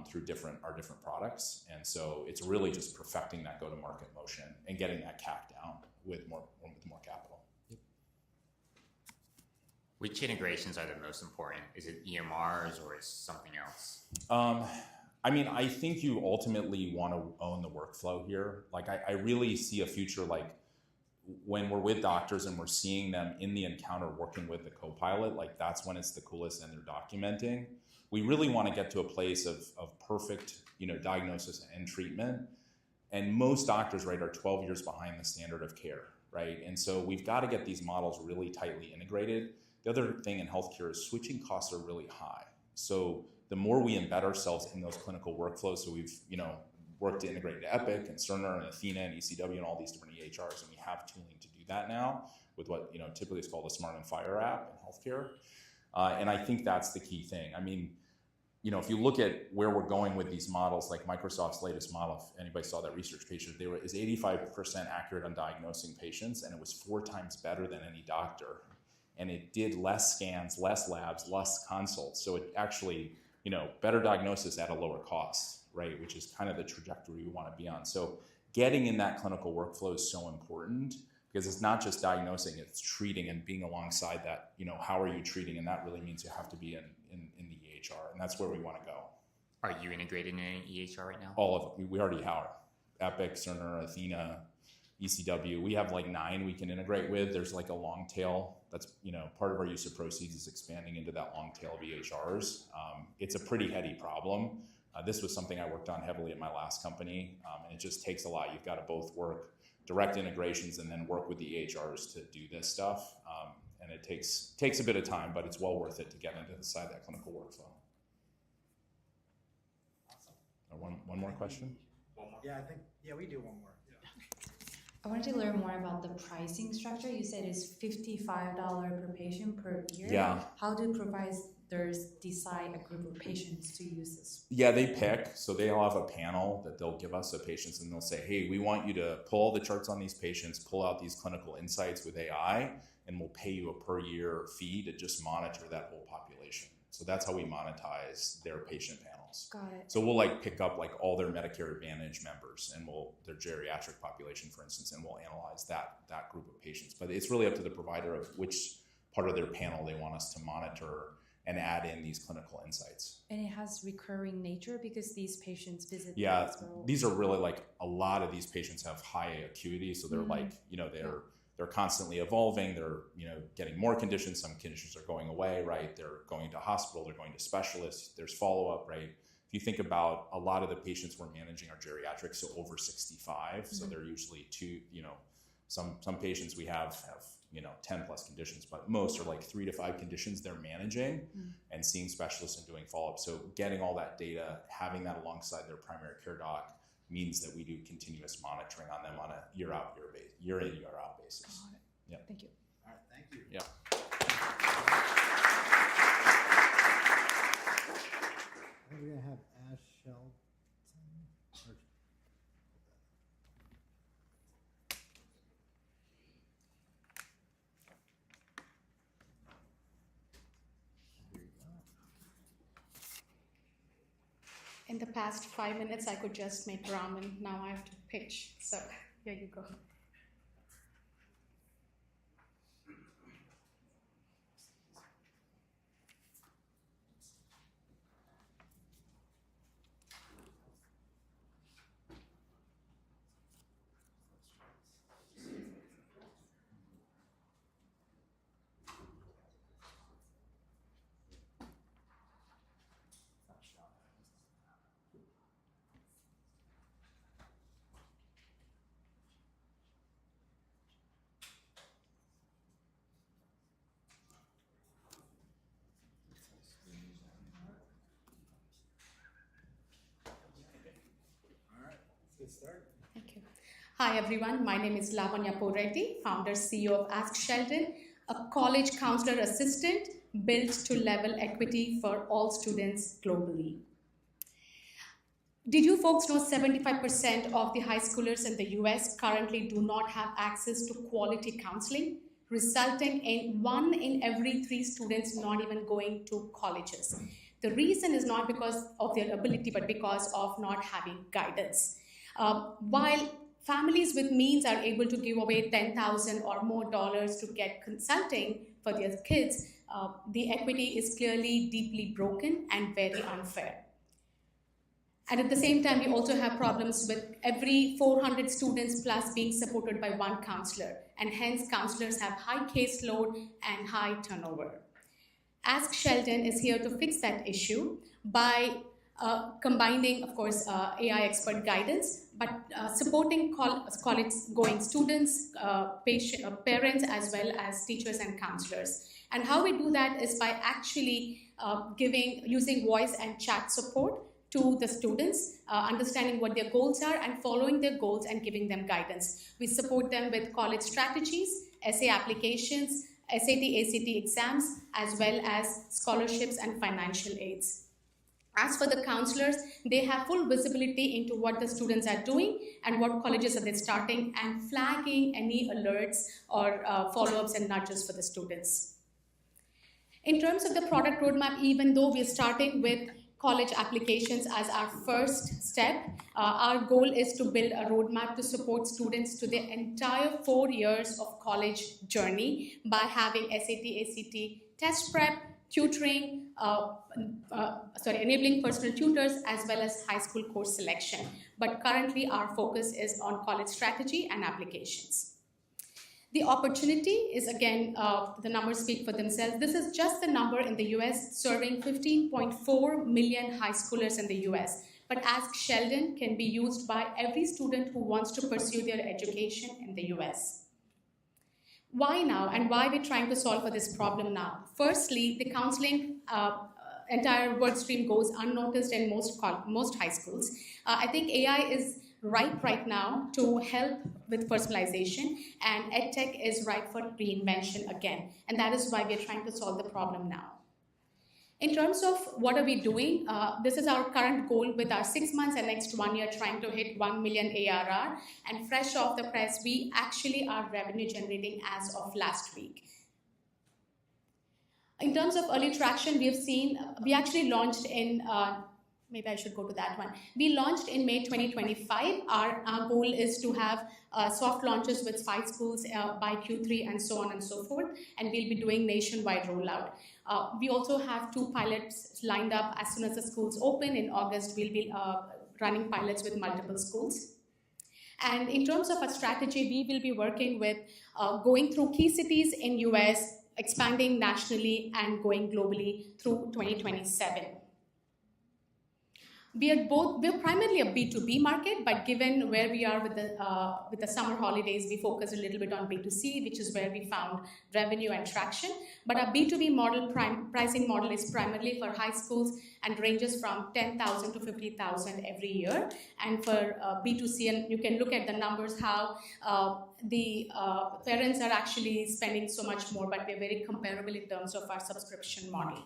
through our different products. And so it's really just perfecting that go-to-market motion and getting that CAC down with more capital. Which integrations are the most important? Is it EMRs or is something else? I think you ultimately want to own the workflow here. Like I really see a future like when we're with doctors and we're seeing them in the encounter working with the co-pilot, like that's when it's the coolest and they're documenting. We really want to get to a place of perfect, diagnosis and treatment. And most doctors, right, are 12 years behind the standard of care, right? And so we've got to get these models really tightly integrated. The other thing in healthcare is switching costs are really high. So the more we embed ourselves in those clinical workflows, so we've, worked to integrate into Epic and Cerner and Athena and ECW and all these different EHRs, and we have tooling to do that now with what, typically is called the Smart and Fire app in healthcare. And I think that's the key thing. if you look at where we're going with these models, like Microsoft's latest model, if anybody saw that research paper, is 85% accurate on diagnosing patients, and it was 4 times better than any doctor. And it did less scans, less labs, less consults. So it actually, better diagnosis at a lower cost, right? Which is kind of the trajectory we want to be on. So getting in that clinical workflow is so important, because it's not just diagnosing, it's treating and being alongside that. How are you treating? And that really means you have to be in the EHR, and that's where we want to go. Are you integrated in any EHR right now? All of it. We already are. Epic, Cerner, Athena, ECW. We have like 9 we can integrate with. There's like a long tail. That's part of our use of proceeds is expanding into that long tail of EHRs. It's a pretty heady problem. This was something I worked on heavily at my last company, and it just takes a lot. You've got to both work direct integrations and then work with the EHRs to do this stuff. And it takes a bit of time, but it's well worth it to get into the side of that clinical workflow. Awesome. One more question? Yeah, we do one more. I wanted to learn more about the pricing structure. You said it's $55 per patient per year. Yeah. How do providers decide a group of patients to use this? Yeah, they pick. So they'll have a panel that they'll give us of patients, and they'll say, hey, we want you to pull all the charts on these patients, pull out these clinical insights with AI, and we'll pay you a per year fee to just monitor that whole population. So that's how we monetize their patient panels. Got it. So we'll pick up all their Medicare Advantage members and their geriatric population, for instance, and we'll analyze that group of patients. But it's really up to the provider of which part of their panel they want us to monitor and add in these clinical insights. And it has recurring nature because these patients visit. Yeah, these are really a lot of these patients have high acuity, so they're they're constantly evolving. They're getting more conditions. Some conditions are going away, right? They're going to hospital. They're going to specialists. There's follow up, right? If you think about a lot of the patients we're managing are geriatrics, so over 65. So they're usually some patients we have 10 plus conditions, but most are 3 to 5 conditions they're managing and seeing specialists and doing follow up. So getting all that data, having that alongside their primary care doc means that we do continuous monitoring on them on a year in, year out basis. Got it. Yeah. Thank you. All right, thank you. Yeah. I think we're gonna have Ash Shelton. In the past 5 minutes, I could just make ramen. Now I have to pitch. So here you go. Thank you. Hi, everyone. My name is Lavanya Poreddy, founder, CEO of Ask Sheldon, a college counselor assistant built to level equity for all students globally. Did you folks know 75% of the high schoolers in the US currently do not have access to quality counseling, resulting in 1 in every 3 students not even going to colleges? The reason is not because of their ability, but because of not having guidance. While families with means are able to give away $10,000 or more to get consulting for their kids, the equity is clearly deeply broken and very unfair. And at the same time, we also have problems with every 400 students plus being supported by 1 counselor, and hence counselors have high caseload and high turnover. Ask Sheldon is here to fix that issue by combining, of course, AI expert guidance, but supporting college-going students, parents, as well as teachers and counselors. And how we do that is by actually using voice and chat support to the students, understanding what their goals are and following their goals and giving them guidance. We support them with college strategies, essay applications, SAT, ACT exams, as well as scholarships and financial aids. As for the counselors, they have full visibility into what the students are doing and what colleges are they starting, and flagging any alerts or follow-ups and nudges for the students. In terms of the product roadmap, even though we're starting with college applications as our first step, our goal is to build a roadmap to support students to their entire 4 years of college journey by having SAT, ACT, test prep, tutoring, enabling personal tutors, as well as high school course selection. But currently our focus is on college strategy and applications. The opportunity is, again, the numbers speak for themselves. This is just the number in the US, serving 15.4 million high schoolers in the US. But Ask Sheldon can be used by every student who wants to pursue their education in the US. Why now, and why we're trying to solve for this problem now? Firstly, the counseling entire work stream goes unnoticed in most high schools. I think AI is ripe right now to help with personalization, and EdTech is ripe for reinvention again. And that is why we're trying to solve the problem now. In terms of what are we doing, this is our current goal with our 6 months and next 1 year trying to hit 1 million ARR. And fresh off the press, we actually are revenue generating as of last week. In terms of early traction, we have seen, we actually launched in, maybe I should go to that one. We launched in May 2025. Our goal is to have soft launches with 5 schools by Q3 and so on and so forth. And we'll be doing nationwide rollout. We also have 2 pilots lined up as soon as the schools open. In August, we'll be running pilots with multiple schools. And in terms of a strategy, we will be working with going through key cities in US, expanding nationally, and going globally through 2027. We're primarily a B2B market, but given where we are with the summer holidays, we focus a little bit on B2C, which is where we found revenue and traction. But our B2B model, pricing model, is primarily for high schools and ranges from 10,000 to 50,000 every year. And for B2C, and you can look at the numbers, how the parents are actually spending so much more, but we're very comparable in terms of our subscription model.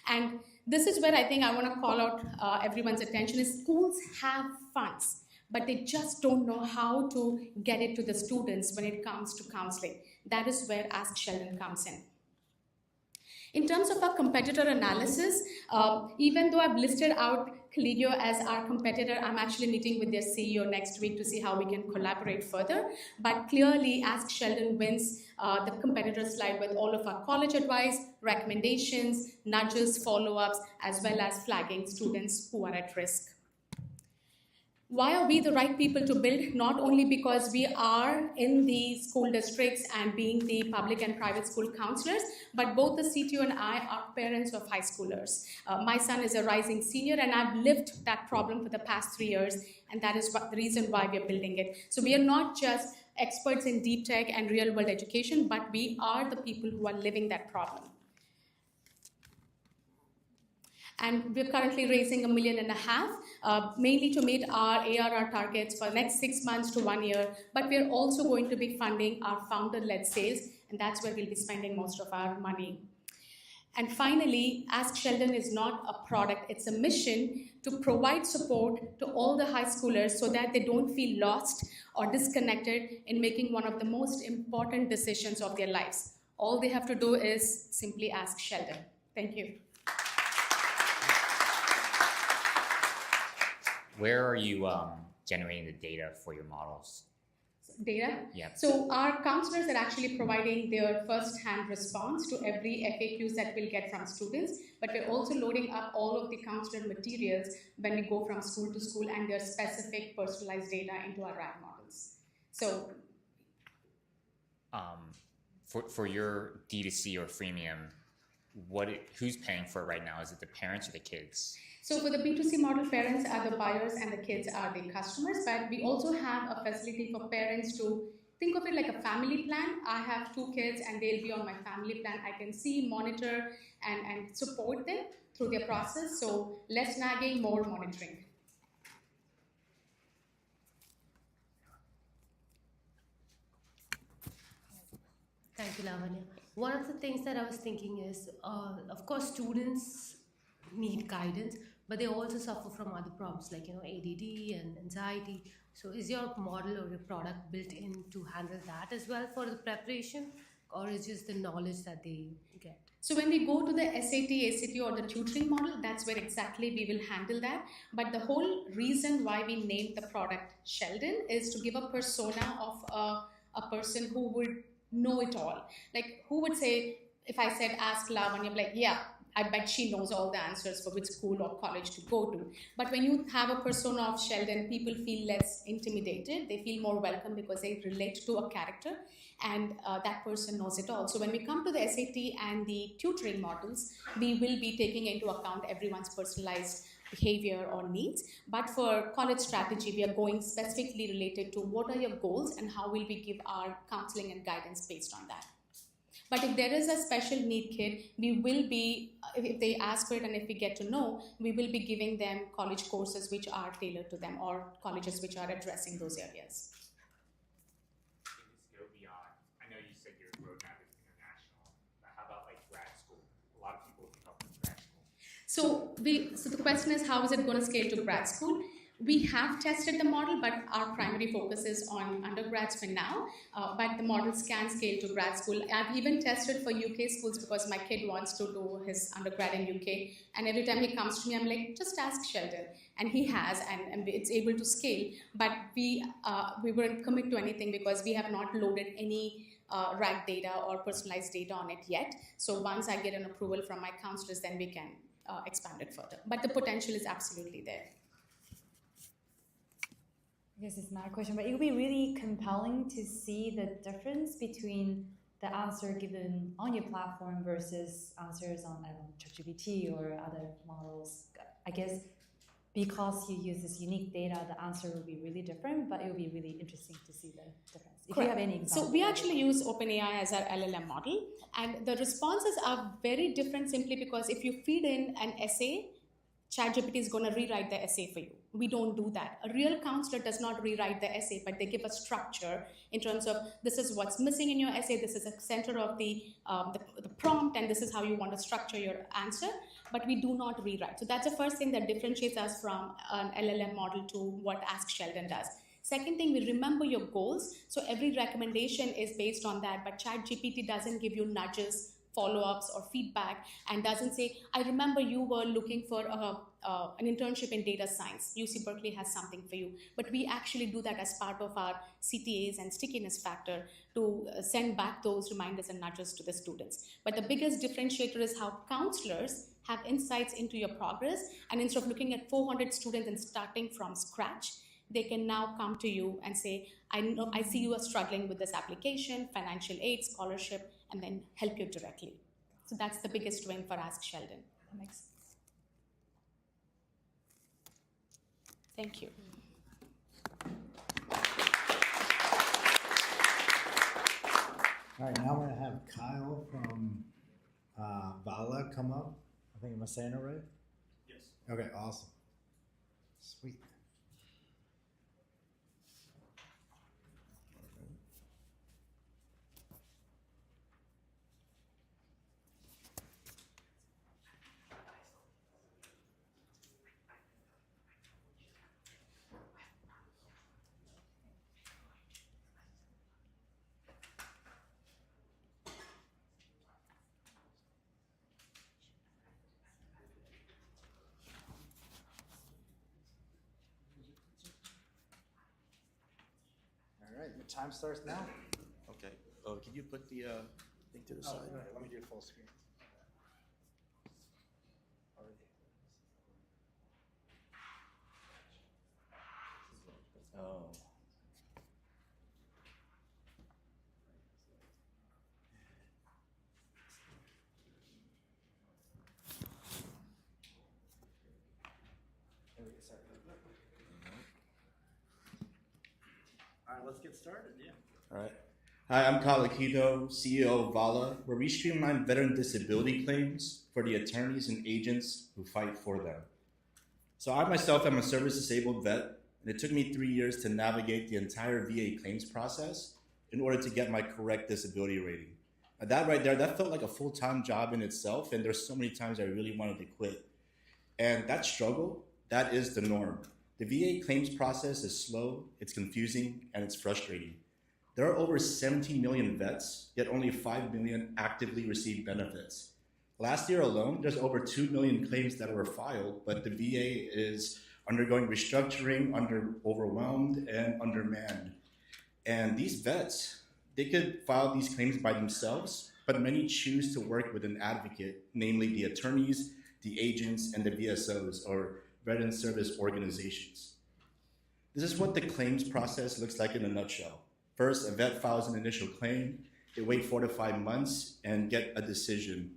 And this is where I think I want to call out everyone's attention is schools have funds, but they just don't know how to get it to the students when it comes to counseling. That is where Ask Sheldon comes in. In terms of our competitor analysis, even though I've listed out Qlay as our competitor, I'm actually meeting with their CEO next week to see how we can collaborate further. But clearly, Ask Sheldon wins the competitor slide with all of our college advice, recommendations, nudges, follow-ups, as well as flagging students who are at risk. Why are we the right people to build? Not only because we are in the school districts and being the public and private school counselors, but both the CTO and I are parents of high schoolers. My son is a rising senior, and I've lived that problem for the past 3 years, and that is the reason why we're building it. So we are not just experts in deep tech and real-world education, but we are the people who are living that problem. And we're currently raising $1.5 million, mainly to meet our ARR targets for the next 6 months to 1 year. But we're also going to be funding our founder-led sales, and that's where we'll be spending most of our money. And finally, Ask Sheldon is not a product, it's a mission to provide support to all the high schoolers so that they don't feel lost or disconnected in making one of the most important decisions of their lives. All they have to do is simply ask Sheldon. Thank you. Where are you generating the data for your models? Data? Yeah. So our counselors are actually providing their first-hand response to every FAQs that we'll get from students, but we're also loading up all of the counselor materials when we go from school to school and their specific personalized data into our RAG models. So for your D2C or freemium, who's paying for it right now? Is it the parents or the kids? So for the B2C model, parents are the buyers and the kids are the customers, but we also have a facility for parents to think of it like a family plan. I have 2 kids and they'll be on my family plan. I can see, monitor, and support them through their process. So less nagging, more monitoring. Thank you, Lavanya. One of the things that I was thinking is, of course, students need guidance, but they also suffer from other problems like ADD and anxiety. So is your model or your product built in to handle that as well for the preparation, or is just the knowledge that they get? So when we go to the SAT, ACT or the tutoring model, that's where exactly we will handle that. But the whole reason why we named the product Sheldon is to give a persona of a person who would know it all. Like who would say, if I said ask Lavanya, I'm like, yeah, I bet she knows all the answers for which school or college to go to. But when you have a persona of Sheldon, people feel less intimidated. They feel more welcome because they relate to a character, and that person knows it all. So when we come to the SAT and the tutoring models, we will be taking into account everyone's personalized behavior or needs. But for college strategy, we are going specifically related to what are your goals and how will we give our counseling and guidance based on that. But if there is a special need kid, we will be, if they ask for it and if we get to know, we will be giving them college courses which are tailored to them or colleges which are addressing those areas. Go beyond. I know you said your roadmap is international, but how about like grad school? A lot of people think of grad school. So the question is, how is it going to scale to grad school? We have tested the model, but our primary focus is on undergrads for now. But the models can scale to grad school. I've even tested for UK schools because my kid wants to do his undergrad in UK. And every time he comes to me, I'm like, just ask Sheldon. And he has, and it's able to scale. But we wouldn't commit to anything because we have not loaded any RAG data or personalized data on it yet. So once I get an approval from my counselors, then we can expand it further. But the potential is absolutely there. I guess it's not a question, but it would be really compelling to see the difference between the answer given on your platform versus answers on, I don't know, ChatGPT or other models. I guess because you use this unique data, the answer will be really different, but it will be really interesting to see the difference. If you have any examples. So we actually use OpenAI as our LLM model, and the responses are very different simply because if you feed in an essay, ChatGPT is going to rewrite the essay for you. We don't do that. A real counselor does not rewrite the essay, but they give a structure in terms of this is what's missing in your essay, this is the center of the prompt, and this is how you want to structure your answer. But we do not rewrite. So that's the first thing that differentiates us from an LLM model to what Ask Sheldon does. Second thing, we remember your goals. So every recommendation is based on that, but ChatGPT doesn't give you nudges, follow-ups or feedback, and doesn't say, I remember you were looking for an internship in data science. UC Berkeley has something for you. But we actually do that as part of our CTAs and stickiness factor to send back those reminders and nudges to the students. But the biggest differentiator is how counselors have insights into your progress, and instead of looking at 400 students and starting from scratch, they can now come to you and say, I see you are struggling with this application, financial aid, scholarship, and then help you directly. So that's the biggest win for Ask Sheldon. That makes sense. Thank you. All right, now I'm going to have Kyle from Vala come up. I think, am I saying it right? Yes. Okay, awesome. Sweet. All right, your time starts now. Okay. Can you put the thing to the side? Right. Let me do it full screen. Oh. All right, let's get started. Yeah. All right. Hi, I'm Kyle Akido, CEO of Vala, where we streamline veteran disability claims for the attorneys and agents who fight for them. So I myself am a service-disabled vet, and it took me 3 years to navigate the entire VA claims process in order to get my correct disability rating. That right there, that felt like a full-time job in itself, and there's so many times I really wanted to quit. And that struggle, that is the norm. The VA claims process is slow, it's confusing, and it's frustrating. There are over 17 million vets, yet only 5 million actively receive benefits. Last year alone, there's over 2 million claims that were filed, but the VA is undergoing restructuring, overwhelmed, and undermanned. And these vets, they could file these claims by themselves, but many choose to work with an advocate, namely the attorneys, the agents, and the VSOs, or Veteran Service Organizations. This is what the claims process looks like in a nutshell. First, a vet files an initial claim, they wait 4 to 5 months and get a decision.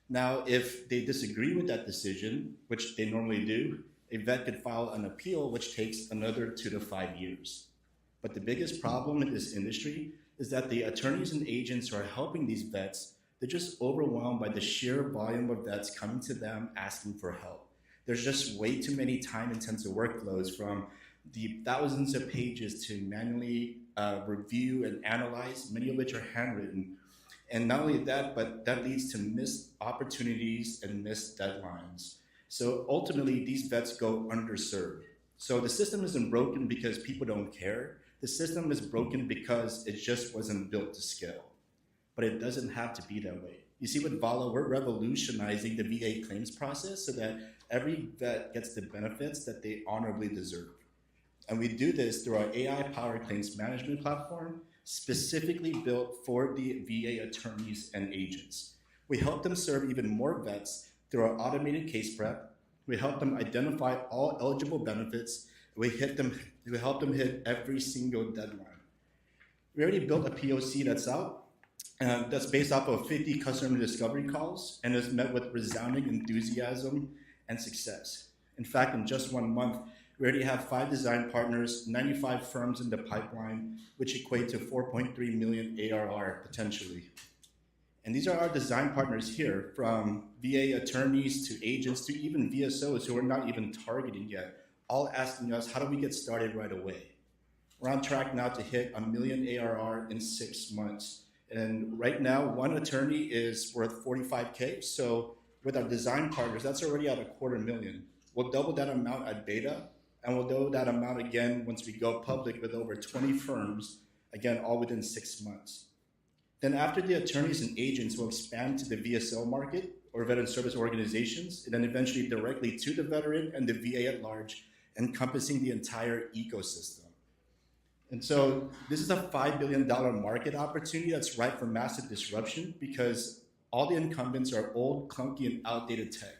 Now, if they disagree with that decision, which they normally do, a vet could file an appeal, which takes another 2 to 5 years. But the biggest problem in this industry is that the attorneys and agents who are helping these vets, they're just overwhelmed by the sheer volume of vets coming to them asking for help. There's just way too many time-intensive workflows, from the thousands of pages to manually review and analyze, many of which are handwritten. And not only that, but that leads to missed opportunities and missed deadlines. So ultimately, these vets go underserved. So the system isn't broken because people don't care. The system is broken because it just wasn't built to scale. But it doesn't have to be that way. You see, with Vala, we're revolutionizing the VA claims process so that every vet gets the benefits that they honorably deserve. And we do this through our AI-powered claims management platform, specifically built for the VA attorneys and agents. We help them serve even more vets through our automated case prep. We help them identify all eligible benefits. We help them hit every single deadline. We already built a POC that's out, that's based off of 50 customer discovery calls, and is met with resounding enthusiasm and success. In fact, in just 1 month, we already have 5 design partners, 95 firms in the pipeline, which equate to 4.3 million ARR potentially. And these are our design partners here, from VA attorneys to agents to even VSOs who are not even targeting yet, all asking us, how do we get started right away? We're on track now to hit 1 million ARR in 6 months. And right now, one attorney is worth 45K. So with our design partners, that's already at $250,000. We'll double that amount at beta, and we'll double that amount again once we go public with over 20 firms, again, all within 6 months. Then after the attorneys and agents will expand to the VSO market, or Veteran Service Organizations, and then eventually directly to the veteran and the VA at large, encompassing the entire ecosystem. And so this is a $5 billion market opportunity that's ripe for massive disruption, because all the incumbents are old, clunky, and outdated tech.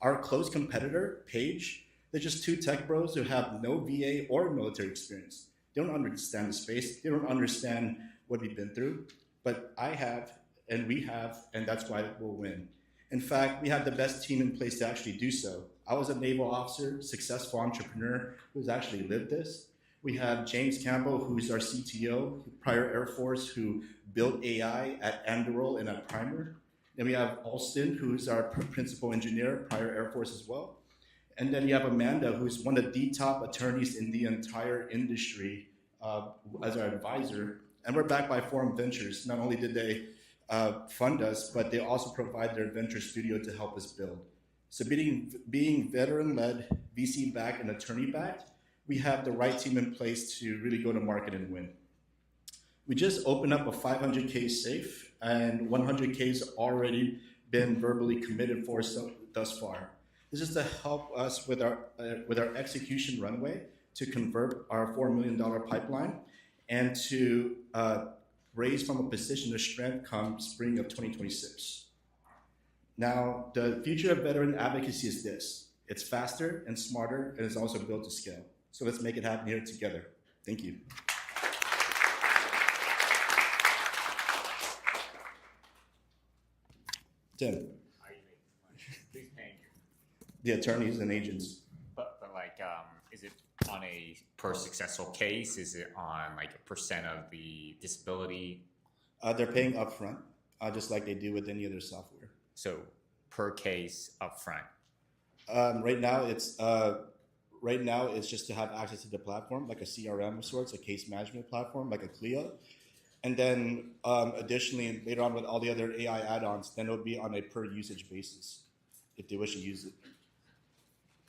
Our close competitor, Page, they're just 2 tech bros who have no VA or military experience. They don't understand the space. They don't understand what we've been through. But I have, and we have, and that's why we'll win. In fact, we have the best team in place to actually do so. I was a naval officer, successful entrepreneur who's actually lived this. We have James Campbell, who's our CTO, prior Air Force, who built AI at Anduril and at Primer. Then we have Alston, who's our principal engineer, prior Air Force as well. And then you have Amanda, who's one of the top attorneys in the entire industry as our advisor. And we're backed by Forum Ventures. Not only did they fund us, but they also provide their venture studio to help us build. So being veteran-led, VC-backed, and attorney-backed, we have the right team in place to really go to market and win. We just opened up a 500K safe, and 100K's already been verbally committed for thus far. This is to help us with our execution runway to convert our $4 million pipeline and to raise from a position of strength come spring of 2026. Now, the future of veteran advocacy is this. It's faster and smarter, and it's also built to scale. So let's make it happen here together. Thank you. Tim. Who's paying you? The attorneys and agents. But like, is it on a per successful case? Is it on like a percent of the disability? They're paying upfront, just like they do with any other software. So per case upfront. Right now, it's just to have access to the platform, like a CRM of sorts, a case management platform, like a Qlay. And then additionally, later on with all the other AI add-ons, then it'll be on a per usage basis if they wish to use it.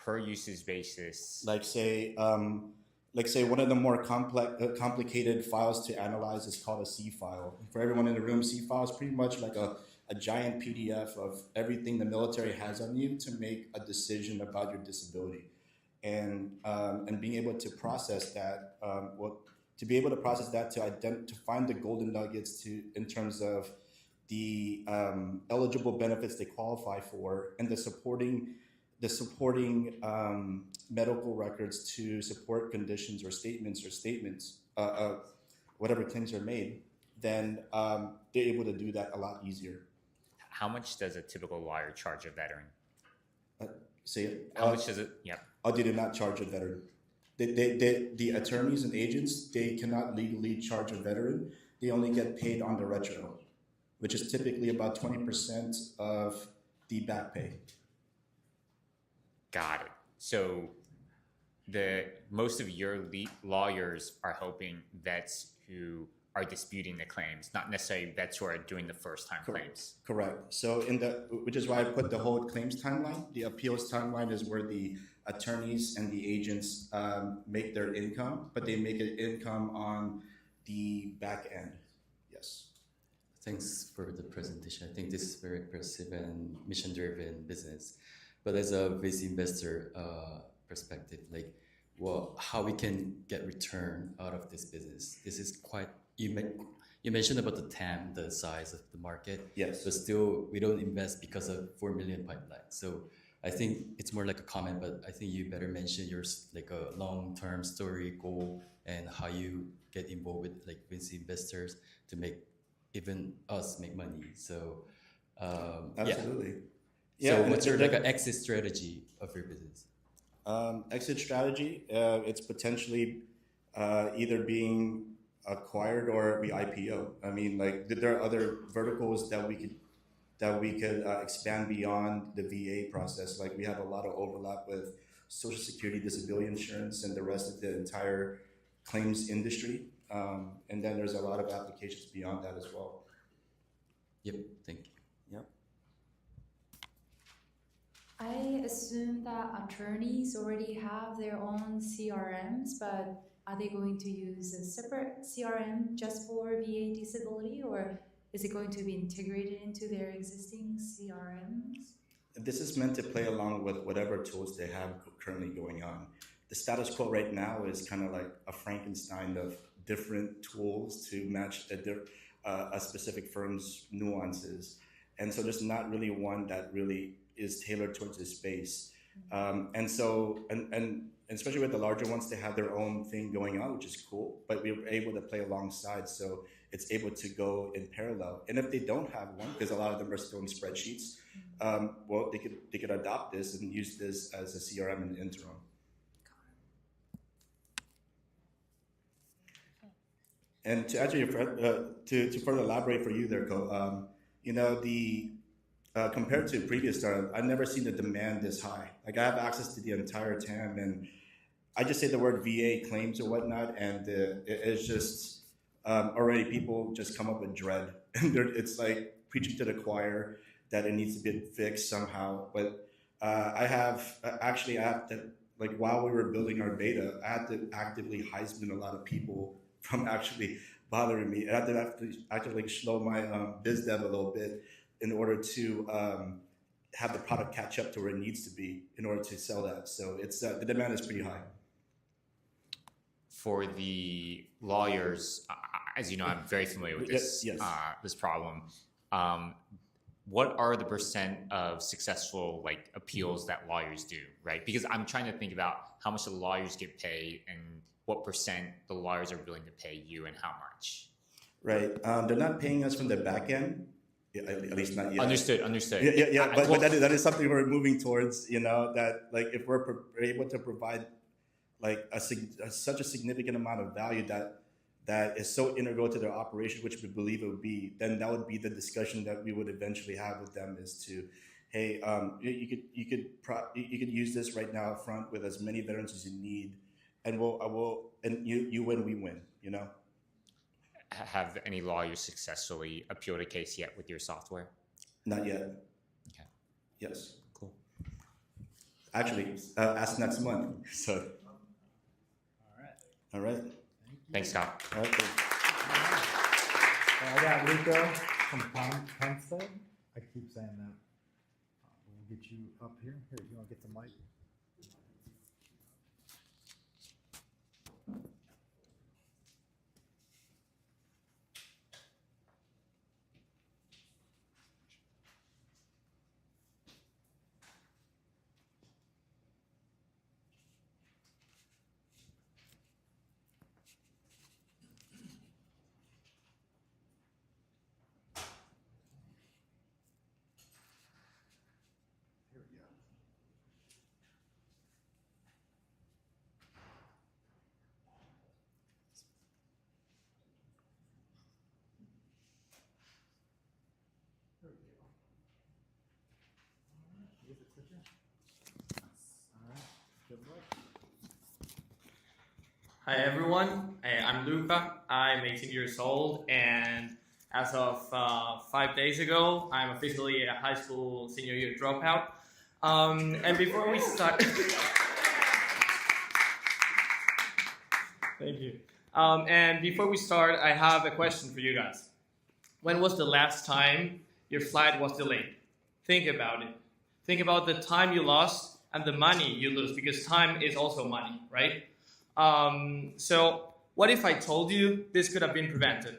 per usage basis? Like say one of the more complicated files to analyze is called a C file. For everyone in the room, C file is pretty much like a giant PDF of everything the military has on you to make a decision about your disability, and being able to process that, to find the golden nuggets in terms of the eligible benefits they qualify for, and the supporting medical records to support conditions or statements, whatever claims are made, then they're able to do that a lot easier. How much does a typical lawyer charge a veteran? Say it. How much does it? Yep. Oh, they do not charge a veteran. The attorneys and agents, they cannot legally charge a veteran. They only get paid on the retro, which is typically about 20% of the back pay. Got it. So most of your lawyers are helping vets who are disputing the claims, not necessarily vets who are doing the first-time claims. Correct. So which is why I put the whole claims timeline. The appeals timeline is where the attorneys and the agents make their income, but they make an income on the back end. Yes. Thanks for the presentation. I think this is very impressive and mission-driven business. But as a VC investor perspective, how we can get return out of this business? This is quite. You mentioned about the TAM, the size of the market. Yes. But still, we don't invest because of 4 million pipeline. So I think it's more like a comment, but I think you better mention yours like a long-term story goal and how you get involved with VC investors to make even us make money. So absolutely. Yeah. So what's your an exit strategy of your business? Exit strategy, it's potentially either being acquired or we IPO. I mean, there are other verticals that we could expand beyond the VA process. Like we have a lot of overlap with Social Security, disability insurance, and the rest of the entire claims industry. And then there's a lot of applications beyond that as well. Yep, thank you. Yep. I assume that attorneys already have their own CRMs, but are they going to use a separate CRM just for VA disability, or is it going to be integrated into their existing CRMs? This is meant to play along with whatever tools they have currently going on. The status quo right now is kind of like a Frankenstein of different tools to match a specific firm's nuances. And so there's not really one that really is tailored towards this space. And especially with the larger ones, they have their own thing going on, which is cool, but we were able to play alongside, so it's able to go in parallel. And if they don't have one, because a lot of them are still in spreadsheets, well, they could adopt this and use this as a CRM in the interim. And to answer to further elaborate for you there, Ko, compared to previous startup, I've never seen the demand this high. Like I have access to the entire TAM, and I just say the word VA claims or whatnot, and it's just already people just come up with dread. It's like preaching to the choir that it needs to be fixed somehow. But I have to, like while we were building our beta, I had to actively Heisman a lot of people from actually bothering me. I had to actively slow my biz dev a little bit in order to have the product catch up to where it needs to be in order to sell that. So it's the demand is pretty high. For the lawyers, as you know, I'm very familiar with this this problem. What are the percent of successful appeals that lawyers do, right? Because I'm trying to think about how much the lawyers get paid and what percent the lawyers are willing to pay you and how much. Right. They're not paying us from the back end. At least not yet. Understood. Yeah. But that is something we're moving towards. That if we're able to provide such a significant amount of value that is so integral to their operation, which we believe it would be, then that would be the discussion that we would eventually have with them. Is to, hey, you could use this right now up front with as many veterans as you need, and you win, we win. Have any lawyers successfully appealed a case yet with your software? Not yet. Okay. Yes. Cool. actually, as next month. So. All right. Thanks, Scott. All right. I got Luca from Penn State. I keep saying that. We'll get you up here. Here, you want to get the mic? Hi everyone, I'm Luca. I'm 18 years old, and as of 5 days ago, I'm officially a high school senior year dropout. And before we start, thank you. And before we start, I have a question for you guys. When was the last time your flight was delayed? Think about it. Think about the time you lost and the money you lose, because time is also money, right? So what if I told you this could have been prevented?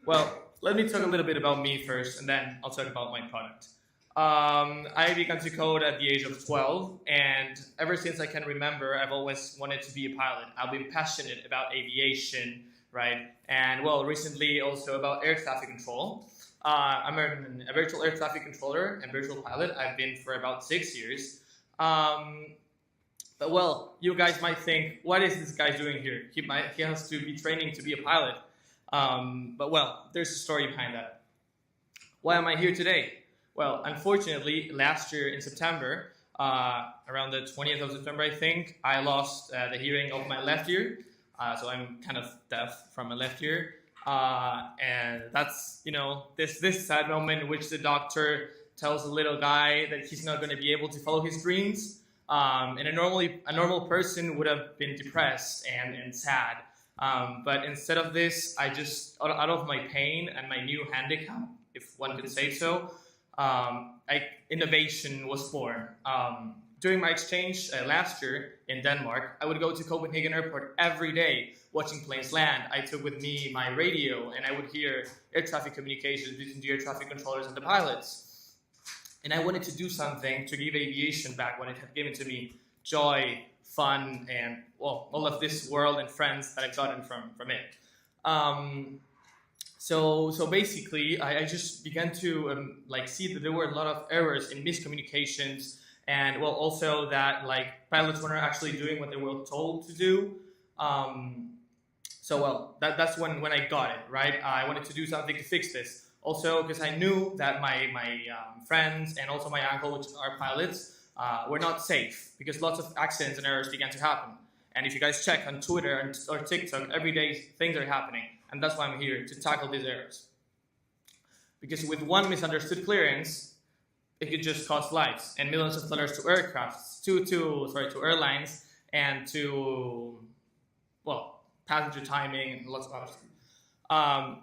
Well, let me talk a little bit about me first, and then I'll talk about my product. I began to code at the age of 12, and ever since I can remember, I've always wanted to be a pilot. I've been passionate about aviation, right? And well, recently also about air traffic control. I'm a virtual air traffic controller and virtual pilot. I've been for about 6 years. But well, you guys might think, what is this guy doing here? He has to be training to be a pilot. But well, there's a story behind that. Why am I here today? Well, unfortunately, last year in September, around the 20th of September, I think, I lost the hearing of my left ear. So I'm kind of deaf from my left ear. And that's, you know, this sad moment in which the doctor tells the little guy that he's not going to be able to follow his dreams. And a normal person would have been depressed and sad. But instead of this, I just, out of my pain and my new handicap, if one could say so, innovation was born. During my exchange last year in Denmark, I would go to Copenhagen Airport every day watching planes land. I took with me my radio, and I would hear air traffic communications between the air traffic controllers and the pilots. And I wanted to do something to give aviation back what it had given to me: joy, fun, and well, all of this world and friends that I've gotten from it. So basically, I just began to see that there were a lot of errors in miscommunications, and well, also that pilots weren't actually doing what they were told to do. So well, that's when I got it, right? I wanted to do something to fix this. Also, because I knew that my friends and also my uncle, which are pilots, were not safe, because lots of accidents and errors began to happen. And if you guys check on Twitter or TikTok, every day things are happening. And that's why I'm here, to tackle these errors. Because with one misunderstood clearance, it could just cost lives and millions of dollars to aircrafts, to airlines, and to, well, passenger timing and lots of other stuff.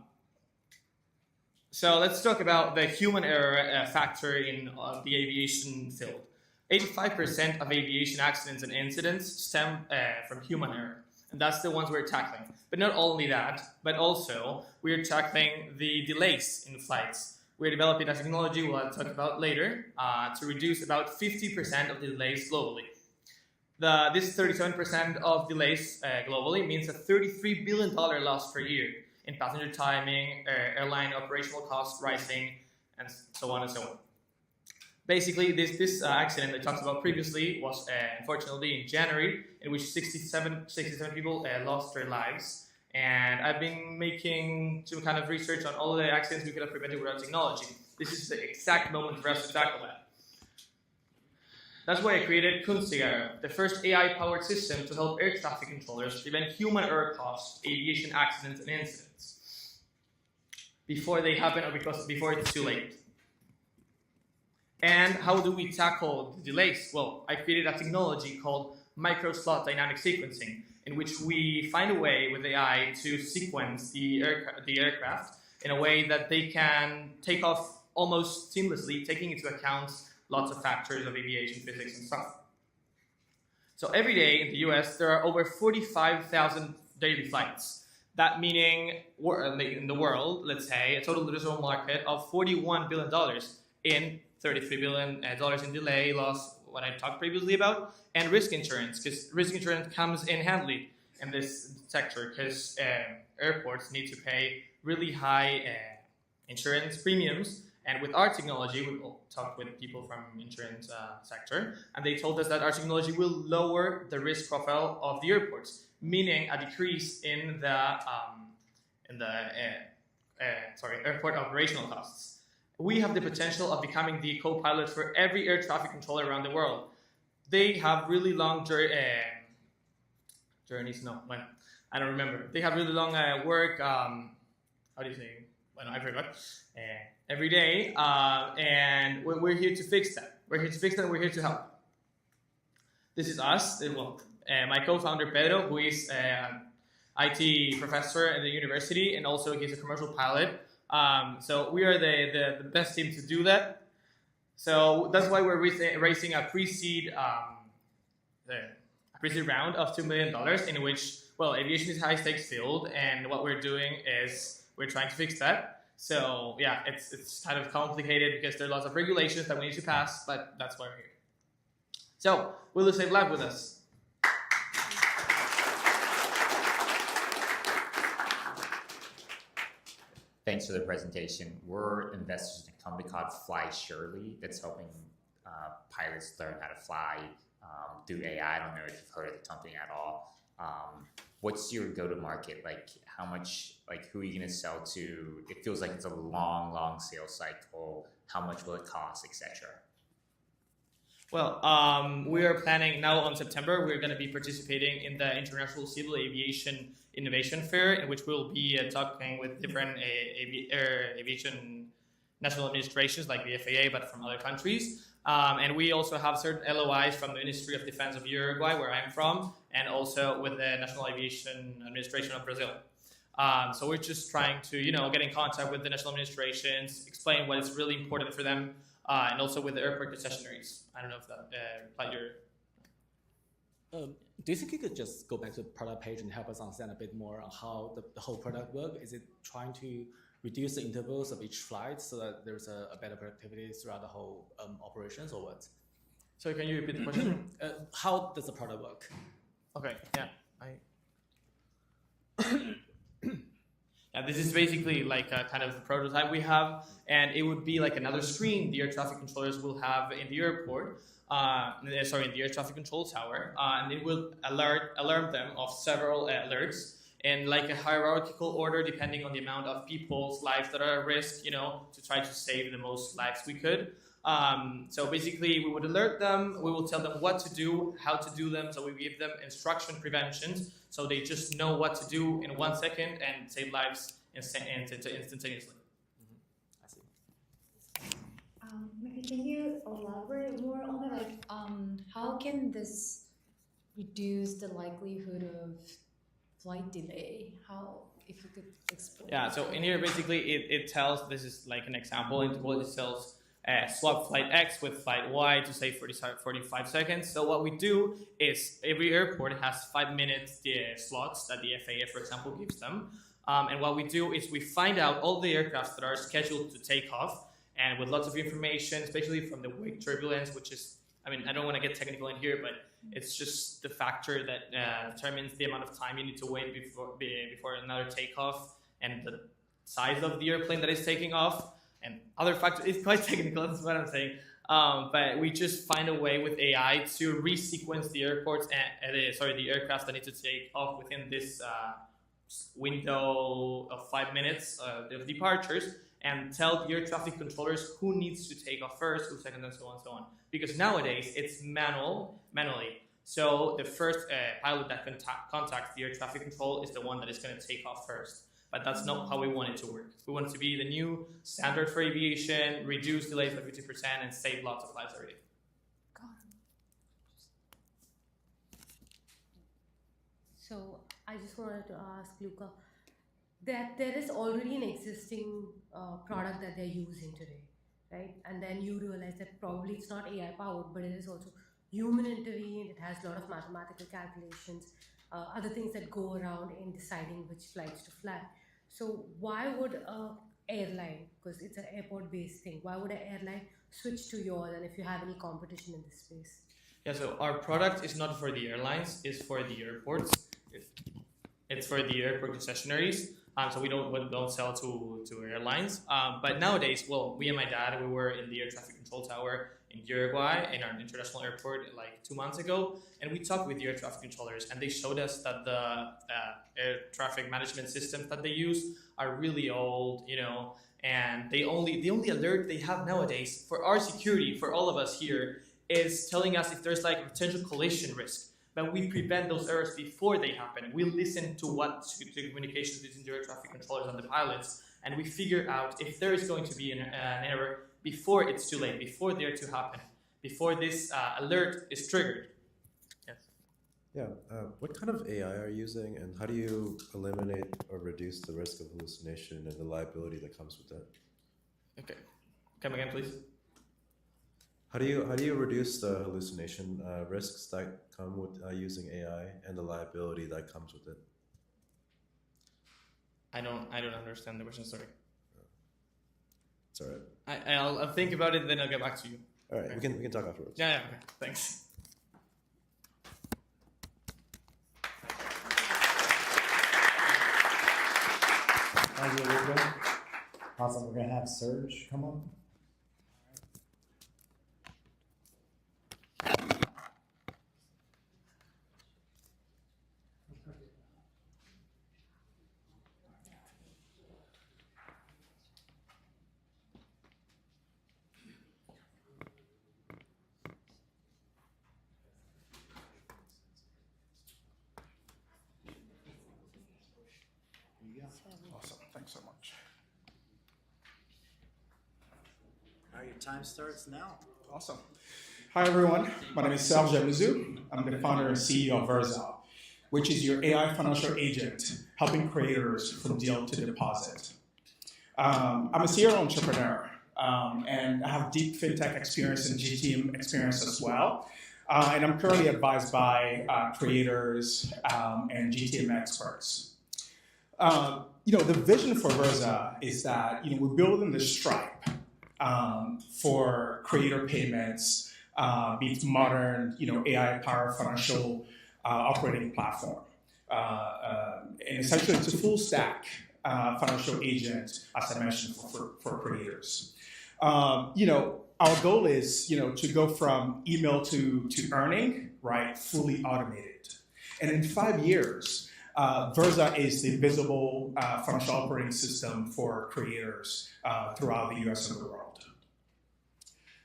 So let's talk about the human error factor in the aviation field. 85% of aviation accidents and incidents stem from human error. And that's the ones we're tackling. But not only that, but also we're tackling the delays in flights. We're developing a technology we'll talk about later to reduce about 50% of the delays globally. This 37% of delays globally means a $33 billion loss per year in passenger timing, airline operational costs rising, and so on and so on. Basically, this accident I talked about previously was unfortunately in January, in which 67 people lost their lives. And I've been making some kind of research on all of the accidents we could have prevented with our technology. This is the exact moment for us to tackle that. That's why I created Qlay, the first AI-powered system to help air traffic controllers prevent human error caused aviation accidents and incidents before they happen or before it's too late. And how do we tackle the delays? Well, I created a technology called micro-slot dynamic sequencing, in which we find a way with AI to sequence the aircraft in a way that they can take off almost seamlessly, taking into account lots of factors of aviation physics and stuff. So every day in the US, there are over 45,000 daily flights. That meaning in the world, let's say, a total addressable market of $41 billion in $33 billion in delay, loss, what I talked previously about, and risk insurance, because risk insurance comes in handy in this sector, because airports need to pay really high insurance premiums. And with our technology, we talked with people from insurance sector, and they told us that our technology will lower the risk profile of the airports, meaning a decrease in the airport operational costs. We have the potential of becoming the co-pilot for every air traffic controller around the world. They have really long journeys. No, when I don't remember. They have really long work. How do you say? Well, I forgot. Every day, and we're here to fix that. We're here to fix that. We're here to help. This is us. My co-founder Pedro, who is an IT professor at the university, and also he's a commercial pilot. So we are the best team to do that. So that's why we're raising a pre-seed round of $2 million, in which, well, aviation is a high-stakes field, and what we're doing is we're trying to fix that. So yeah, it's kind of complicated because there are lots of regulations that we need to pass, but that's why we're here. So, will you save life with us? Thanks for the presentation. We're investors in a company called Fly Surely that's helping pilots learn how to fly through AI. I don't know if you've heard of the company at all. What's your go-to-market? Like, how much, like, who are you going to sell to? It feels like it's a long, long sales cycle. How much will it cost, etc.? Well, we are planning now on September, we're going to be participating in the International Civil Aviation Innovation Fair, in which we'll be talking with different aviation national administrations like the FAA, but from other countries. And we also have certain LOIs from the Ministry of Defense of Uruguay, where I'm from, and also with the National Aviation Administration of Brazil. So we're just trying to, get in contact with the national administrations, explain what is really important for them, and also with the airport concessionaries. I don't know if that replied your... Do you think you could just go back to the product page and help us understand a bit more on how the whole product works? Is it trying to reduce the intervals of each flight so that there's a better productivity throughout the whole operations, or what? So can you repeat the question? How does the product work? Okay, yeah. Yeah, this is basically like a kind of the prototype we have, and it would be like another screen the air traffic controllers will have in the airport, in the air traffic control tower, and it will alarm them of several alerts in like a hierarchical order depending on the amount of people's lives that are at risk, to try to save the most lives we could. So basically we would alert them, we will tell them what to do, how to do them, so we give them instruction preventions, so they just know what to do in 1 second and save lives instantaneously. I see. Maybe can you elaborate more on that? Like, how can this reduce the likelihood of flight delay? How, if you could explain? Yeah, so in here basically it tells, this is like an example, it tells swap flight X with flight Y to save 45 seconds. So what we do is every airport has 5 minutes slots that the FAA, for example, gives them. And what we do is we find out all the aircraft that are scheduled to take off, and with lots of information, especially from the wake turbulence, which is, I don't want to get technical in here, but it's just the factor that determines the amount of time you need to wait before another takeoff, and the size of the airplane that is taking off, and other factors. It's quite technical, that's what I'm saying. But we just find a way with AI to resequence the airports the aircraft that need to take off within this window of 5 minutes of departures, and tell the air traffic controllers who needs to take off first, who second, and so on and so on. Because nowadays it's manually. So the first pilot that contacts the air traffic control is the one that is going to take off first. but that's not how we want it to work. We want it to be the new standard for aviation, reduce delays by 50%, and save lots of lives every day. So I just wanted to ask Luca that there is already an existing product that they're using today, right? And then you realize that probably it's not AI powered, but it is also human intervened. It has a lot of mathematical calculations, other things that go around in deciding which flights to fly. So why would a airline, because it's an airport-based thing, why would an airline switch to yours, and if you have any competition in this space? Yeah, so our product is not for the airlines, it's for the airports. It's for the airport concessionaries. So we don't sell to airlines. But nowadays, well, me and my dad, we were in the air traffic control tower in Uruguay in our international airport like 2 months ago, and we talked with the air traffic controllers, and they showed us that the air traffic management systems that they use are really old, you know, and the only alert they have nowadays for our security, for all of us here, is telling us if there's like a potential collision risk. But we prevent those errors before they happen. We listen to what the communications between the air traffic controllers and the pilots, and we figure out if there is going to be an error before it's too late, before they're to happen, before this alert is triggered. Yes. Yeah. What kind of AI are you using, and how do you eliminate or reduce the risk of hallucination and the liability that comes with that? Okay. Come again, please. How do you reduce the hallucination risks that come with using AI and the liability that comes with it? I don't understand the question. Sorry. It's all right. I'll think about it, then I'll get back to you. All right, okay. we can talk afterwards. Yeah. Okay. Thanks. Thank you, Luca. Awesome. We're gonna have Serge come up. Awesome. Thanks so much. All right, your time starts now. Awesome. Hi, everyone. My name is Seokjun. I'm the founder and CEO of Verza, which is your AI financial agent helping creators from deal to deposit. I'm a serial entrepreneur, and I have deep fintech experience and GTM experience as well. And I'm currently advised by creators and GTM experts. The vision for Verza is that we're building the Stripe for creator payments, be it modern AI-powered financial operating platform, and essentially it's a full stack financial agent, as I mentioned, for creators. Our goal is to go from email to earning, right, fully automated, and in 5 years. Verza is the visible financial operating system for creators throughout the US and the world.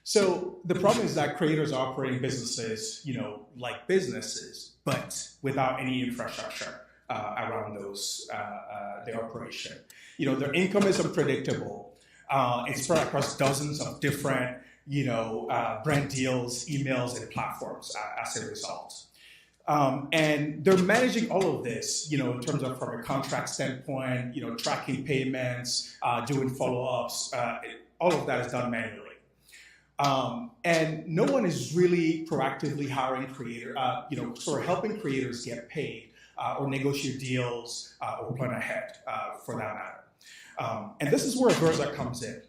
So the problem is that creators are operating businesses, like businesses, but without any infrastructure around their operation. Their income is unpredictable. It's spread across dozens of different, brand deals, emails, and platforms as a result. And they're managing all of this, in terms of from a contract standpoint, tracking payments, doing follow-ups, all of that is done manually. And no one is really proactively hiring sort of helping creators get paid or negotiate deals or plan ahead for that matter. And this is where Verza comes in.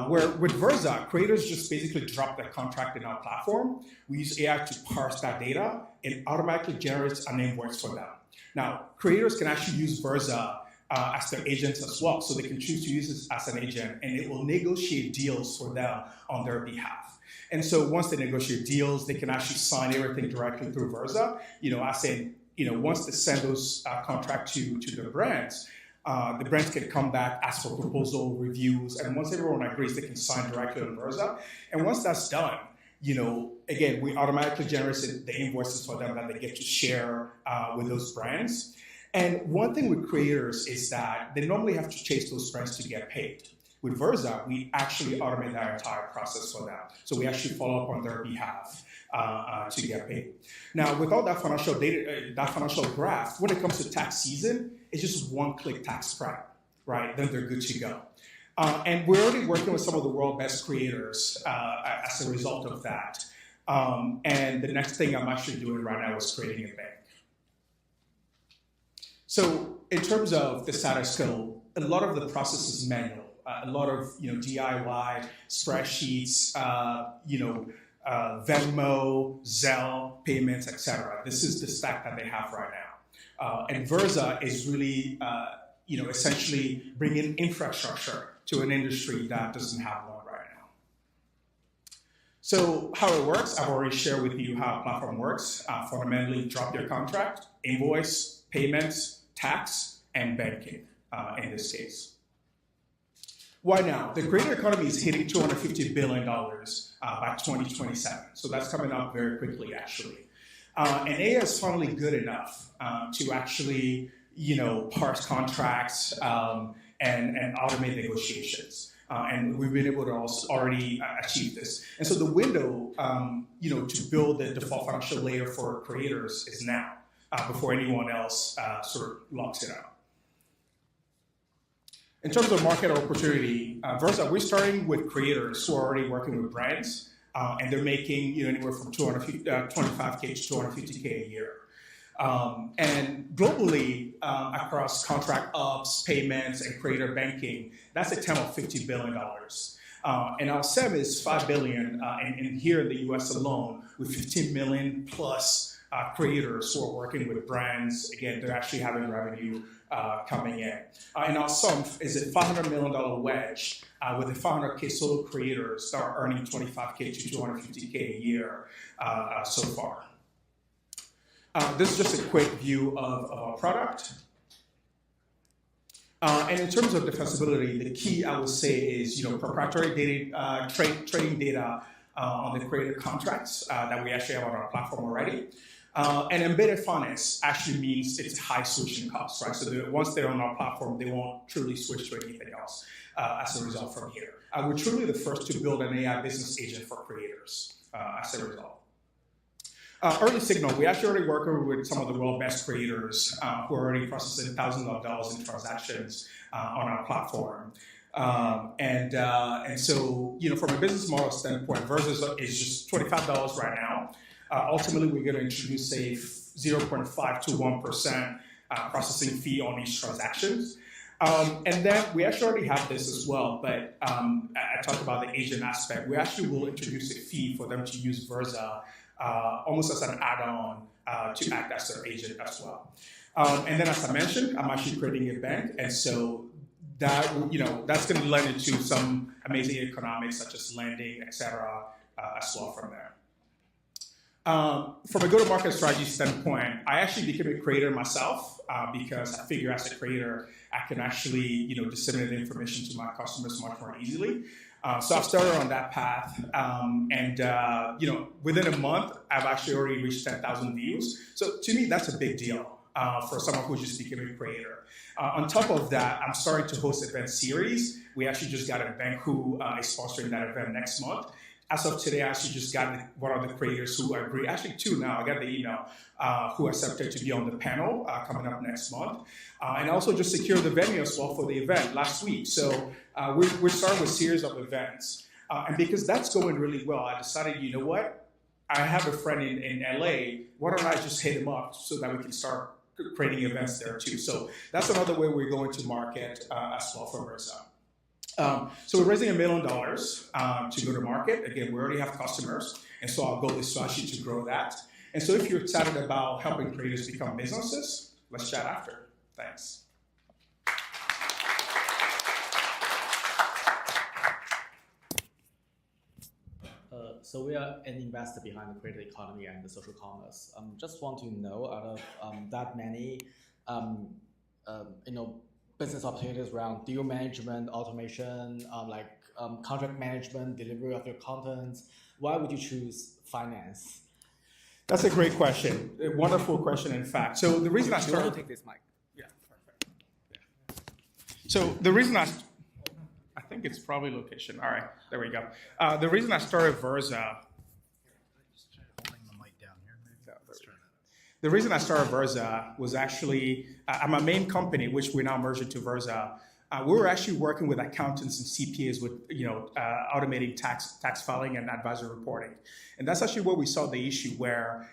Where with Verza, creators just basically drop their contract in our platform. We use AI to parse that data and automatically generates an invoice for them. Now, creators can actually use Verza as their agents as well. So they can choose to use it as an agent and it will negotiate deals for them on their behalf. And so once they negotiate deals, they can actually sign everything directly through Verza. As in, once they send those contracts to their brands, the brands can come back, ask for proposal reviews, and once everyone agrees, they can sign directly on Verza. And once that's done, again, we automatically generate the invoices for them that they get to share with those brands. And one thing with creators is that they normally have to chase those friends to get paid. With Versa, we actually automate that entire process for them. So we actually follow up on their behalf to get paid. Now, without that financial data, that financial graph, when it comes to tax season, it's just one-click tax prep, right? Then they're good to go. And we're already working with some of the world's best creators as a result of that. And the next thing I'm actually doing right now is creating a bank. So in terms of the status quo, a lot of the process is manual. A lot of DIY spreadsheets, Venmo, Zelle, payments, etc. This is the stack that they have right now. And Versa is really, essentially bringing infrastructure to an industry that doesn't have one right now. So how it works, I've already shared with you how a platform works. Fundamentally, drop your contract, invoice, payments, tax, and banking in this case. Why now? The creator economy is hitting $250 billion by 2027. So that's coming up very quickly, actually. And AI is finally good enough to actually, parse contracts and automate negotiations. And we've been able to also already achieve this. And so the window, to build the default financial layer for creators is now, before anyone else sort of locks it out. In terms of market opportunity, Versa, we're starting with creators who are already working with brands, and they're making anywhere from $25K to $250K a year. And globally, across contract ops, payments, and creator banking, that's a TAM of $50 billion. And our SEM is $5 billion, and here in the US alone, with 15 million plus creators who are working with brands. Again, they're actually having revenue coming in. And our sum is a $500 million wedge with the 500K solo creators that are earning $25K to $250K a year so far. This is just a quick view of our product. And in terms of defensibility, the key I would say is proprietary data, trading data on the creator contracts that we actually have on our platform already. And embedded finance actually means it's high switching costs, right? So once they're on our platform, they won't truly switch to anything else as a result from here. We're truly the first to build an AI business agent for creators as a result. Early signal, we actually already working with some of the world's best creators who are already processing thousands of dollars in transactions on our platform. And so, from a business model standpoint, Versa is just $25 right now. Ultimately, we're going to introduce a 0.5 to 1% processing fee on each transactions. And then we actually already have this as well, but I talked about the agent aspect. We actually will introduce a fee for them to use Versa almost as an add-on to act as their agent as well. And then, as I mentioned, I'm actually creating a bank, and so that that's going to lend into some amazing economics such as lending, etc., as well from there. From a go-to-market strategy standpoint, I actually became a creator myself because I figure as a creator, I can actually disseminate information to my customers much more easily. So I've started on that path, and within a month, I've actually already reached 10,000 views. So to me, that's a big deal for someone who just became a creator. On top of that, I'm starting to host event series. We actually just got a bank who is sponsoring that event next month. As of today, I actually just got one of the creators who agreed, actually two now, I got the email, who accepted to be on the panel coming up next month. And also just secured the venue as well for the event last week. So we're starting with a series of events. And because that's going really well, I decided, you know what? I have a friend in LA. Why don't I just hit him up so that we can start creating events there too? So that's another way we're going to market as well for Versa. So we're raising $1 million to go to market. Again, we already have customers, and so our goal is to actually to grow that. And so if you're excited about helping creators become businesses, let's chat after. Thanks. So we are an investor behind the creator economy and the social commerce. Just want to know, out of that many, business opportunities around deal management, automation, contract management, delivery of your content, why would you choose finance? That's a great question. A wonderful question, in fact. So the reason I started... take this mic. So the reason I think it's probably location. All right, there we go. The reason I started Versa. The reason I started Versa was actually, at my main company, which we now merged into Versa, we were actually working with accountants and CPAs with, automating tax filing and advisor reporting. And that's actually where we saw the issue where,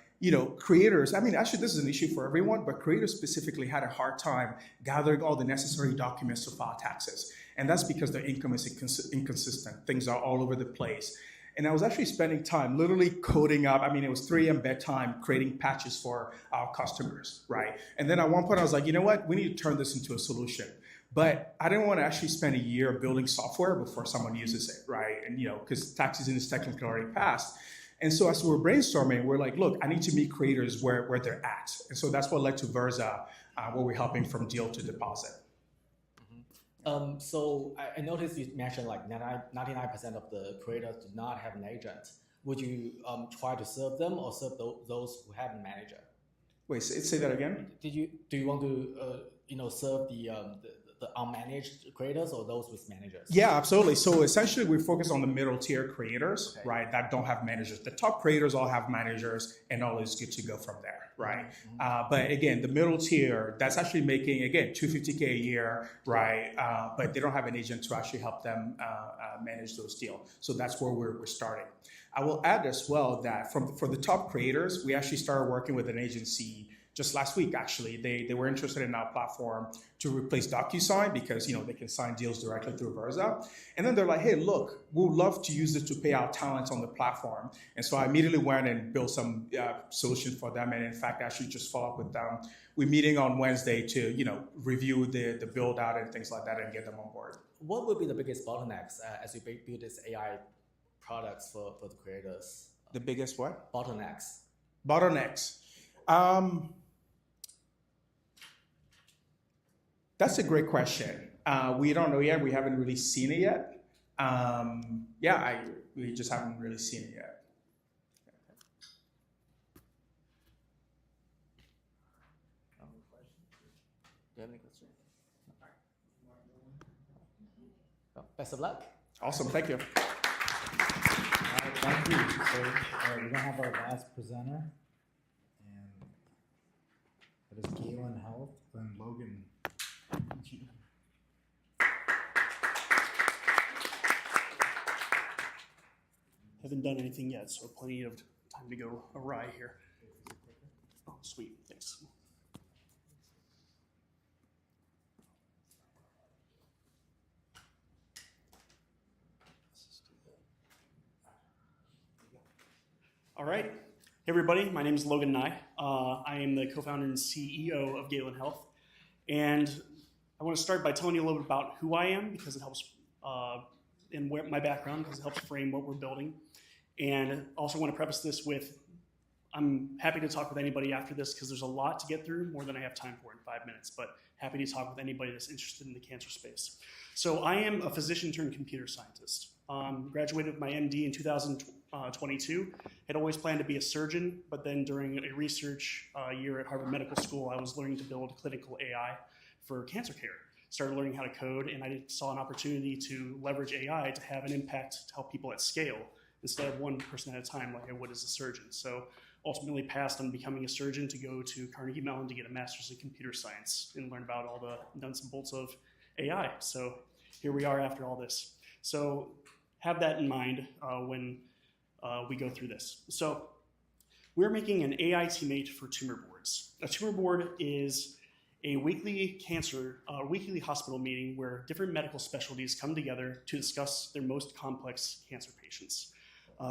creators, actually this is an issue for everyone, but creators specifically had a hard time gathering all the necessary documents to file taxes. And that's because their income is inconsistent. Things are all over the place. And I was actually spending time literally coding up. It was 3 a.m. bedtime, creating patches for our customers, right? And then at one point I was like, you know what? We need to turn this into a solution. But I didn't want to actually spend a year building software before someone uses it, right? And, because tax season is technically already passed. And so as we were brainstorming, we're like, look, I need to meet creators where they're at. And so that's what led to Versa, where we're helping from deal to deposit. So I noticed you mentioned like 99% of the creators do not have an agent. Would you try to serve them or serve those who have a manager? Wait, say that again? Do you want to serve the unmanaged creators or those with managers? Yeah, absolutely. So essentially we focus on the middle tier creators, right, that don't have managers. The top creators all have managers and all is good to go from there, right? But again, the middle tier, that's actually making, again, $250K a year, right? But they don't have an agent to actually help them manage those deals. So that's where we're starting. I will add as well that for the top creators, we actually started working with an agency just last week, actually. They were interested in our platform to replace DocuSign because, they can sign deals directly through Versa. And then they're like, hey, look, we'd love to use this to pay our talent on the platform. And so I immediately went and built some solution for them. And in fact, actually just follow up with them. We're meeting on Wednesday to, review the build out and things like that and get them on board. What would be the biggest bottlenecks as you build this AI products for the creators? The biggest what? Bottlenecks. Bottlenecks. That's a great question. We don't know yet. We haven't really seen it yet. We just haven't really seen it yet. Do you have any questions? Best of luck. Awesome. Thank you. All right, thank you. So, we're going to have our last presenter. And that is Galen Health and Logan. Haven't done anything yet, so plenty of time to go awry here. Oh, sweet, thanks. All right, hey everybody, my name is Logan Nye. I am the co-founder and CEO of Galen Health. And I want to start by telling you a little bit about who I am because it helps, and where my background, because it helps frame what we're building. And also want to preface this with, I'm happy to talk with anybody after this because there's a lot to get through, more than I have time for in 5 minutes, but happy to talk with anybody that's interested in the cancer space. So I am a physician turned computer scientist. Graduated with my MD in 2022. Had always planned to be a surgeon, but then during a research year at Harvard Medical School, I was learning to build clinical AI for cancer care. Started learning how to code, and I saw an opportunity to leverage AI to have an impact to help people at scale instead of one person at a time like I would as a surgeon. So ultimately passed on becoming a surgeon to go to Carnegie Mellon to get a master's in computer science and learn about all the nuts and bolts of AI. So here we are after all this. So have that in mind when we go through this. So we're making an AI teammate for tumor boards. A tumor board is a weekly hospital meeting where different medical specialties come together to discuss their most complex cancer patients.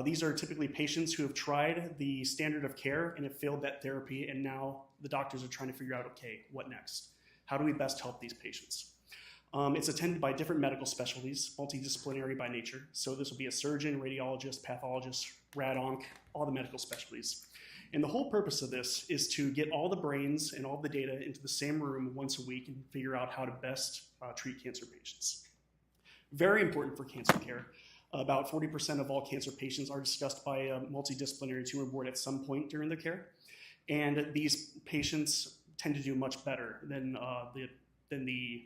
These are typically patients who have tried the standard of care and have failed that therapy, and now the doctors are trying to figure out, okay, what next? How do we best help these patients? It's attended by different medical specialties, multidisciplinary by nature. So this will be a surgeon, radiologist, pathologist, rad-onc, all the medical specialties. And the whole purpose of this is to get all the brains and all the data into the same room once a week and figure out how to best treat cancer patients. Very important for cancer care. About 40% of all cancer patients are discussed by a multidisciplinary tumor board at some point during their care. And these patients tend to do much better than the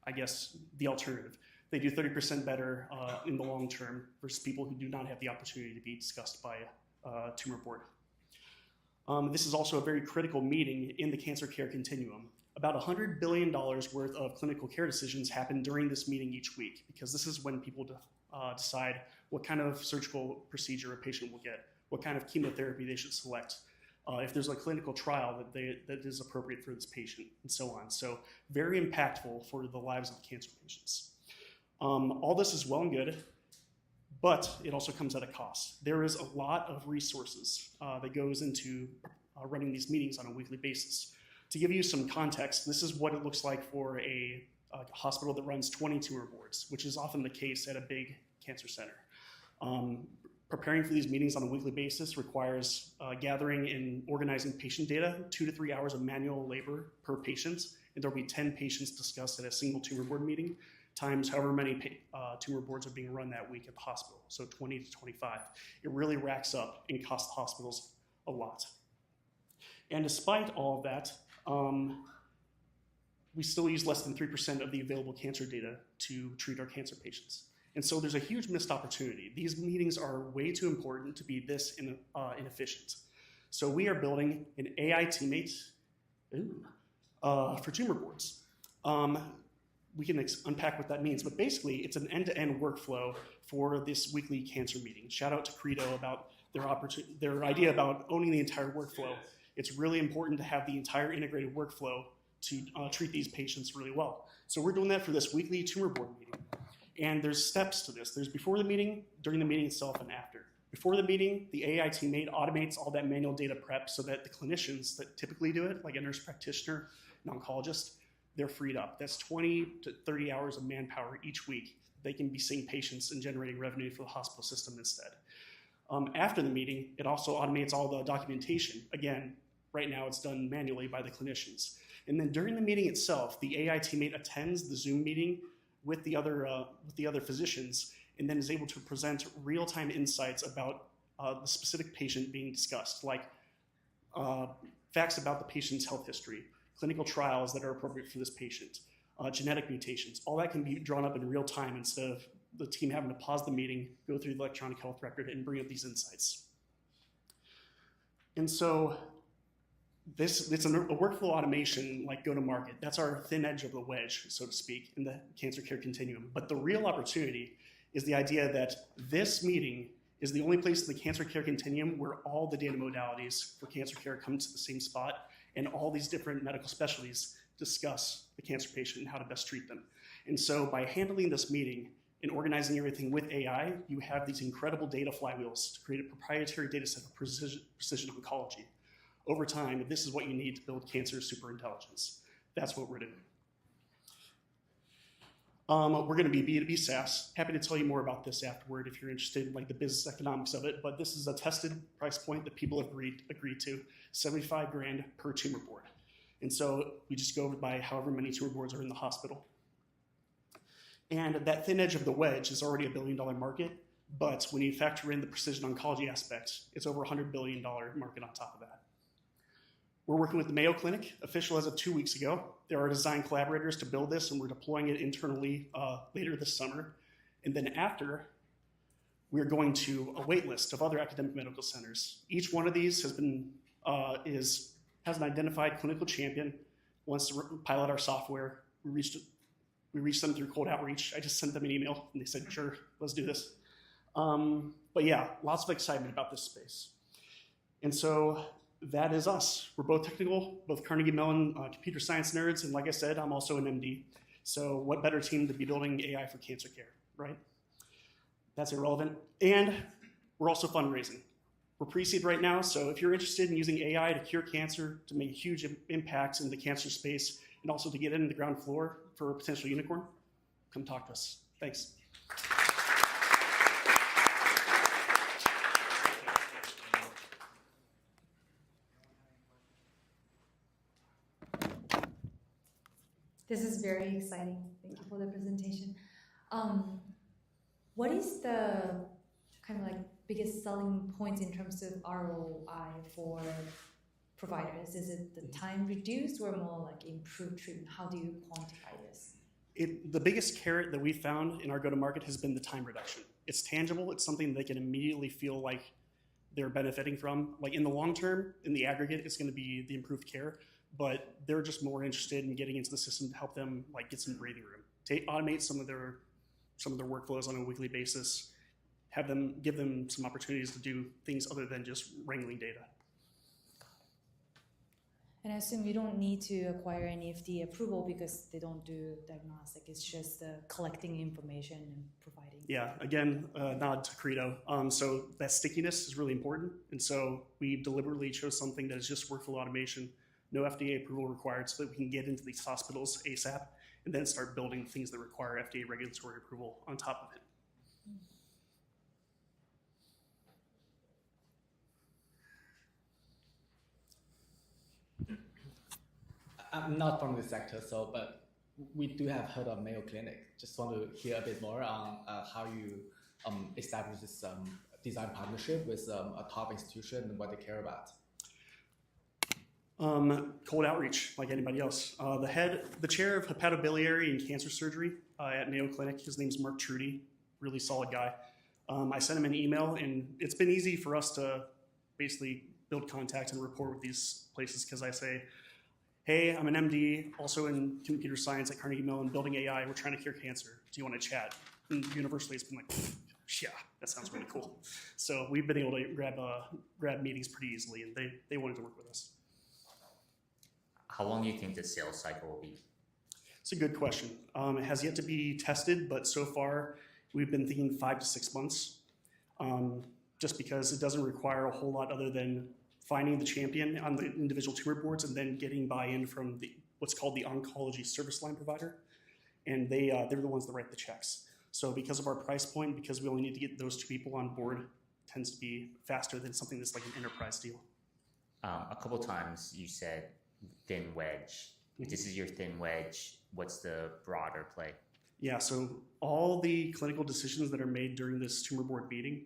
I guess, the alternative. They do 30% better in the long term versus people who do not have the opportunity to be discussed by a tumor board. This is also a very critical meeting in the cancer care continuum. About $100 billion worth of clinical care decisions happen during this meeting each week, because this is when people decide what kind of surgical procedure a patient will get, what kind of chemotherapy they should select, if there's a clinical trial that is appropriate for this patient, and so on. So very impactful for the lives of cancer patients. All this is well and good, but it also comes at a cost. There is a lot of resources that goes into running these meetings on a weekly basis. To give you some context, this is what it looks like for a hospital that runs 20 tumor boards, which is often the case at a big cancer center. Preparing for these meetings on a weekly basis requires gathering and organizing patient data, 2 to 3 hours of manual labor per patient, and there'll be 10 patients discussed at a single tumor board meeting, times however many tumor boards are being run that week at the hospital, so 20 to 25. It really racks up and costs hospitals a lot. And despite all of that, we still use less than 3% of the available cancer data to treat our cancer patients. And so there's a huge missed opportunity. These meetings are way too important to be this inefficient. So we are building an AI teammate for tumor boards. We can unpack what that means, but basically it's an end-to-end workflow for this weekly cancer meeting. Shout out to Credo about their idea about owning the entire workflow. It's really important to have the entire integrated workflow to treat these patients really well. So we're doing that for this weekly tumor board meeting. And there's steps to this. There's before the meeting, during the meeting itself, and after. Before the meeting, the AI teammate automates all that manual data prep so that the clinicians that typically do it, like a nurse practitioner, an oncologist, they're freed up. That's 20 to 30 hours of manpower each week. They can be seeing patients and generating revenue for the hospital system instead. After the meeting, it also automates all the documentation. Again, right now it's done manually by the clinicians. And then during the meeting itself, the AI teammate attends the Zoom meeting with the other physicians, and then is able to present real-time insights about the specific patient being discussed, like facts about the patient's health history, clinical trials that are appropriate for this patient, genetic mutations. All that can be drawn up in real time instead of the team having to pause the meeting, go through the electronic health record, and bring up these insights. And so it's a workflow automation like go-to-market. That's our thin edge of the wedge, so to speak, in the cancer care continuum. But the real opportunity is the idea that this meeting is the only place in the cancer care continuum where all the data modalities for cancer care come to the same spot, and all these different medical specialties discuss the cancer patient and how to best treat them. And so by handling this meeting and organizing everything with AI, you have these incredible data flywheels to create a proprietary data set of precision oncology. Over time, this is what you need to build cancer superintelligence. That's what we're doing. We're going to be B2B SaaS. Happy to tell you more about this afterward if you're interested in like the business economics of it, but this is a tested price point that people have agreed to, 75 grand per tumor board. And so we just go by however many tumor boards are in the hospital. And that thin edge of the wedge is already $1 billion market, but when you factor in the precision oncology aspect, it's over $100 billion market on top of that. We're working with the Mayo Clinic, official as of 2 weeks ago. There are design collaborators to build this, and we're deploying it internally later this summer. And then after, we're going to a wait list of other academic medical centers. Each one of these has been has an identified clinical champion, wants to pilot our software. We reached them through cold outreach. I just sent them an email, and they said, sure, let's do this. But yeah, lots of excitement about this space. And so that is us. We're both technical, both Carnegie Mellon computer science nerds, and like I said, I'm also an MD. So what better team to be building AI for cancer care, right? That's irrelevant. And we're also fundraising. We're pre-seed right now, so if you're interested in using AI to cure cancer, to make huge impacts in the cancer space, and also to get in the ground floor for a potential unicorn, come talk to us. Thanks. This is very exciting. Thank you for the presentation. What is the kind of like biggest selling points in terms of ROI for providers? Is it the time reduced or more like improved treatment? How do you quantify this? The biggest carrot that we found in our go-to-market has been the time reduction. It's tangible. It's something they can immediately feel like they're benefiting from. Like in the long term, in the aggregate, it's going to be the improved care, but they're just more interested in getting into the system to help them like get some breathing room, automate some of their workflows on a weekly basis, give them some opportunities to do things other than just wrangling data. And I assume you don't need to acquire any FDA approval because they don't do diagnostic. It's just collecting information and providing. Yeah, again, nod to Credo. So that stickiness is really important. And so we deliberately chose something that is just workflow automation, no FDA approval required, so that we can get into these hospitals ASAP and then start building things that require FDA regulatory approval on top of it. I'm not from the sector, but we do have heard of Mayo Clinic. Just want to hear a bit more on how you establish this design partnership with a top institution and what they care about. Cold outreach, like anybody else. The chair of hepatobiliary and cancer surgery at Mayo Clinic, his name's Mark Trudy, really solid guy. I sent him an email, and it's been easy for us to basically build contact and rapport with these places because I say, hey, I'm an MD, also in computer science at Carnegie Mellon, building AI. We're trying to cure cancer. Do you want to chat? And universally, it's been like, yeah, that sounds really cool. So we've been able to grab meetings pretty easily, and they wanted to work with us. How long do you think the sales cycle will be? It's a good question. It has yet to be tested, but so far we've been thinking 5 to 6 months, just because it doesn't require a whole lot other than finding the champion on the individual tumor boards and then getting buy-in from what's called the oncology service line provider. And they're the ones that write the checks. So because of our price point, because we only need to get those 2 people on board, it tends to be faster than something that's like an enterprise deal. A couple times you said thin wedge. If this is your thin wedge, what's the broader play? Yeah, so all the clinical decisions that are made during this tumor board meeting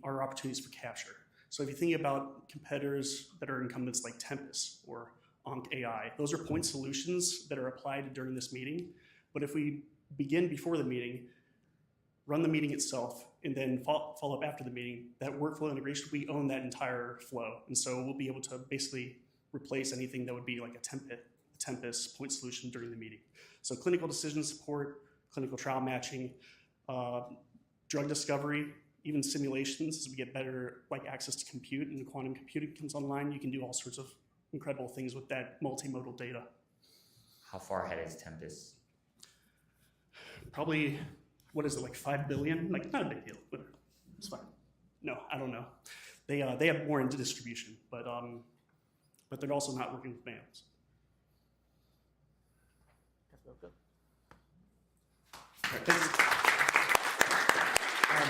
are opportunities for capture. So if you think about competitors that are incumbents like Tempus or Onc AI, those are point solutions that are applied during this meeting. But if we begin before the meeting, run the meeting itself, and then follow up after the meeting, that workflow integration, we own that entire flow. And so we'll be able to basically replace anything that would be like a Tempus point solution during the meeting. So clinical decision support, clinical trial matching, drug discovery, even simulations as we get better like access to compute and quantum computing comes online, you can do all sorts of incredible things with that multimodal data. How far ahead is Tempus? Probably, what is it, like 5 billion? Like, not a big deal, but it's fine. No, I don't know. They have more into distribution, but they're also not working with males.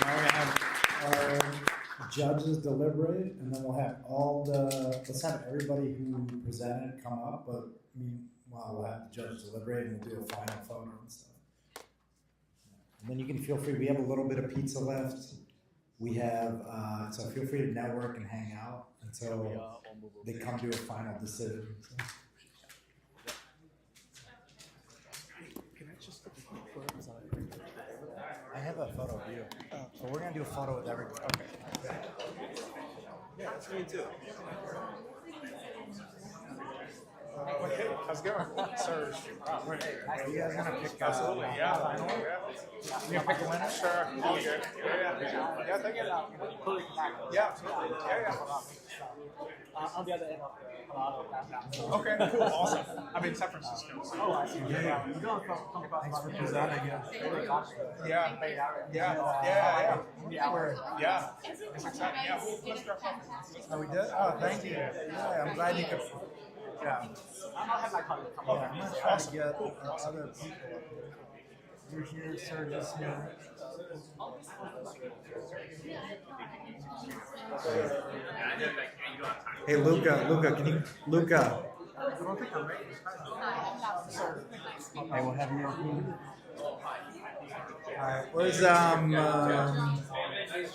Now we have our judges deliberate, and then we'll have let's have everybody who presented come up, but meanwhile we'll have the judges deliberate and we'll do a final photo and stuff. And then you can feel free, we have a little bit of pizza left. We have, so feel free to network and hang out until they come to a final decision. I have a photo of you. So we're going to do a photo with everybody. Okay. Yeah, that's me too. How's it going? Sir, you guys going to pick absolutely, yeah. You going to pick a winner? Sure. Oh, yeah. Yeah, thank you. Yeah, absolutely. Yeah. On the other end of the Palo Alto. Okay, cool, awesome. I'm in San Francisco. So. Oh, I see. Yeah. Thanks for presenting. Yeah. It's exciting. Yeah, let's start talking. Oh, we did? Oh, thank you. Yeah, I'm glad you could. Yeah. I'm not having my colleague come over. I'm going to try to get other people. You're here, sir, just here. Hey, Luca, can you, Luca? Hey, we'll have you on. Alright, where's, Nice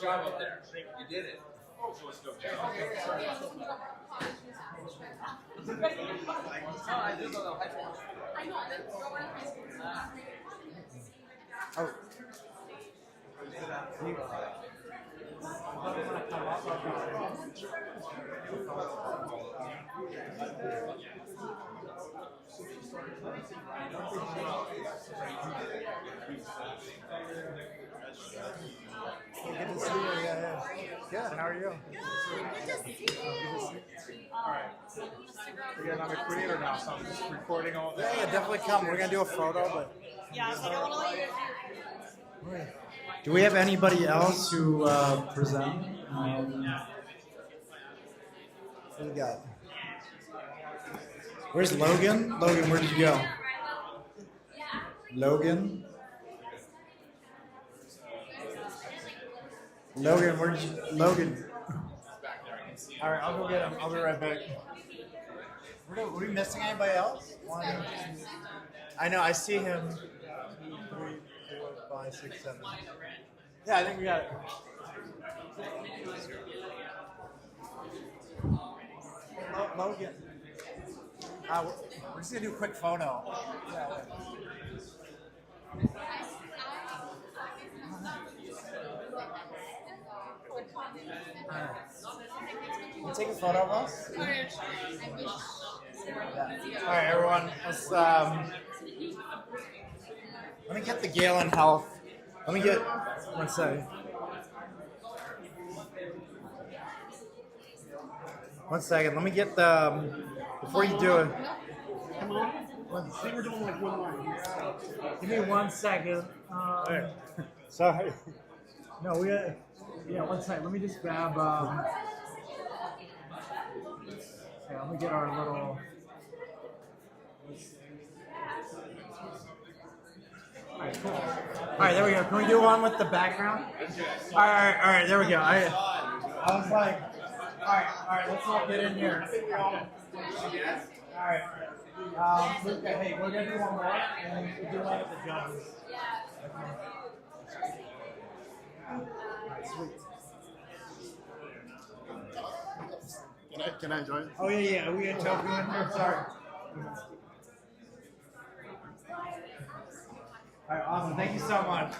job up there. You did it. I Oh. Good to see you. Yeah. Good. How are you? Good to see you. Alright. Again, I'm a creator now, so I'm just recording all this. Yeah, definitely come. We're gonna do a photo, but. Yeah, so I don't want to let you. Do we have anybody else who present? What do we got? Where's Logan? Logan, where did you go? Logan? Logan, where did you? Logan. All right, I'll go get him. I'll be right back. Are we missing anybody else? 1, 2. I know. I see him. 2, 3, 4, 5, 6, 7. Yeah, I think we got it. Logan. We're just gonna do a quick photo. Can you take a photo of us? Yeah. All right, everyone. Let's let me get the Galen Health. Let me get 1 second. 1 second. Let me get the before you do it. Come on. I think we're doing like one line. Give me 1 second. Sorry. No, we got. Yeah, 1 second. Let me just grab. Yeah, let me get our little. All right, cool. All right, there we go. Can we do one with the background? All right, there we go. I was like, all right, let's all get in here. All right. Hey, we're gonna do one more, and we'll do one with the judges. All right, sweet. Can I join? Oh yeah. We got Toby in here. Sorry. All right, awesome. Thank you so much.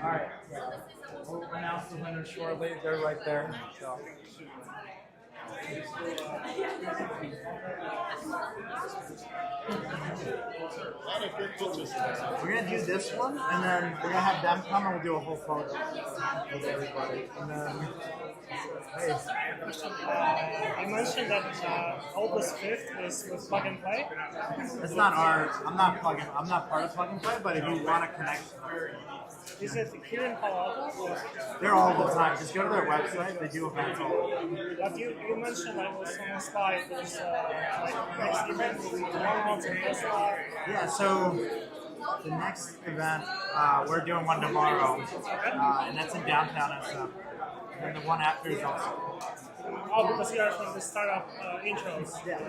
All right. We'll announce the winners shortly. They're right there. So. We're gonna do this one, and then we're gonna have them come, and we'll do a whole photo with everybody. And then, hey. You mentioned that August 5th is with Plug and Play. It's not ours. I'm not part of Plug and Play, but if you want to connect. Is it here in Palo Alto? They're all the time. Just go to their website. They do events all the time. But you mentioned I was on the slide. There's like next event with Walmart and Tesla. Yeah. So the next event, we're doing one tomorrow, and that's in downtown and stuff. And the one after is also. Oh, because you are from the startup intros. Yeah.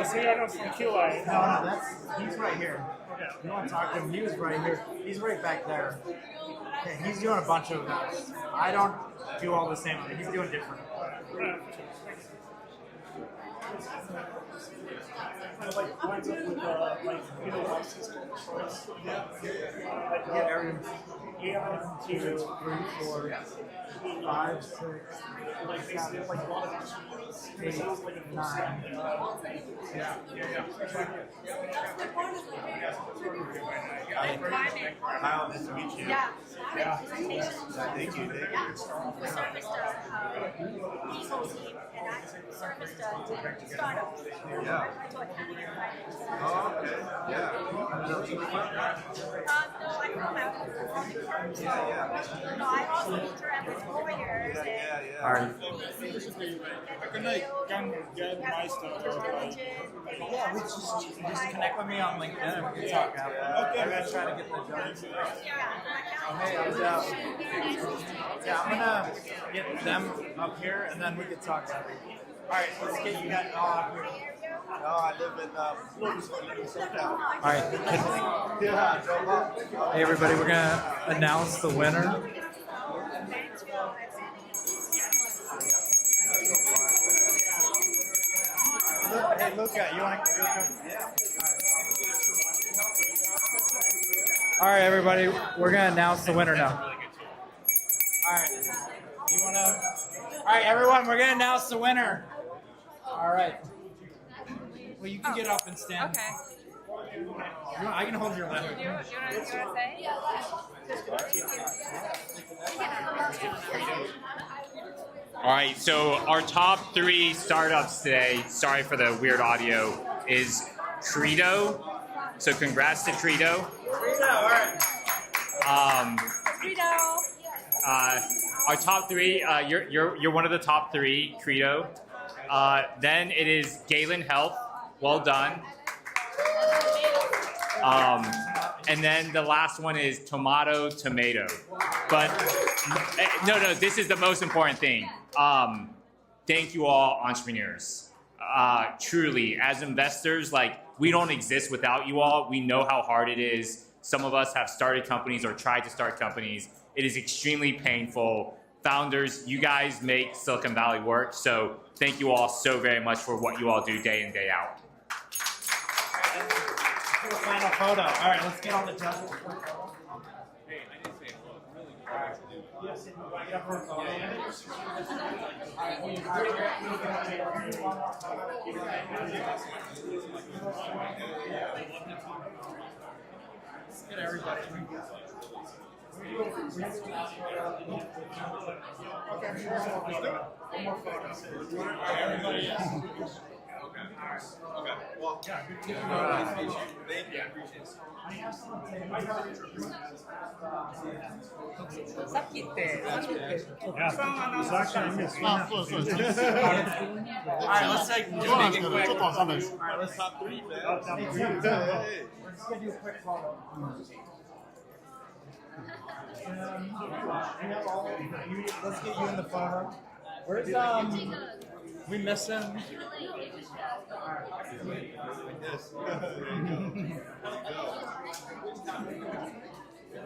So you are not from Qlay. No, he's right here. Okay. You want to talk to him? He was right here. He's right back there. Yeah, he's doing a bunch of events. I don't do all the same thing. He's doing different. Kind of like lines up with license shorts. Yeah, area 1, 2, 3, 4, 5, 6, 7, 8, 9. Kyle, nice to meet you. Yeah. Thank you. We serviced diesel team, and I serviced different startups. Yeah. Oh, okay. Yeah. No, I come out with performing arts. No, I also interact with lawyers. All right. Yeah, we just connect with me on LinkedIn and we can talk after. Okay. I'm gonna try to get the judges. Oh, hey, I was out. Yeah, I'm gonna get them up here and then we can talk after. All right, let's get you guys all up here. Oh, I live in Seokjun. All right. Hey, everybody, we're gonna announce the winner. Hey, Luca, you want to? Yeah. All right. All right, everybody, we're gonna announce the winner now. All right, you wanna? All right, everyone, we're gonna announce the winner. All right. Well, you can get up and stand. Okay. I can hold your letter. You want to say? All right, so our top 3 startups today, sorry for the weird audio, is Credo. So congrats to Credo. Credo, all right. Credo. Our top 3, you're one of the top 3, Credo. Then it is Galen Health. Well done. And then the last one is Tomato. But no, this is the most important thing. Thank you all, entrepreneurs. Truly, as investors, like, we don't exist without you all. We know how hard it is. Some of us have started companies or tried to start companies. It is extremely painful. Founders, you guys make Silicon Valley work. So thank you all so very much for what you all do day in, day out. Do a final photo. All right, let's get all the judges. Hey, I didn't say hello. Really Yes, if you want to get up for a photo. Let's get everybody. Okay, one more photo. Everybody else. Okay. Well, yeah, good to meet you. Nice to meet you. Thank you. I appreciate it. All right, let's take it quick. All right, let's top 3, man. Let's get you a quick photo. Let's get you in the photo. Where's we miss him.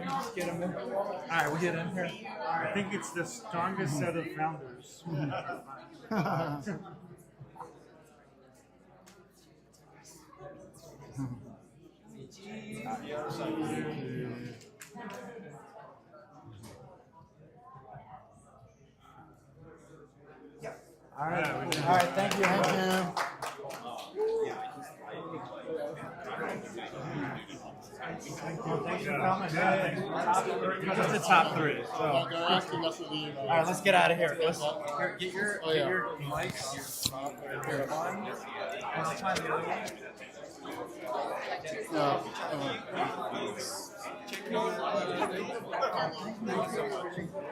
Just get him in. All right, we'll get in here. I think it's the strongest set of founders. All right. All right. Thank you. Thank you. Thanks for coming. Just the top 3. So. All right, let's get out of here. Let's get your mics. Your one. And let's find the other one. Oh,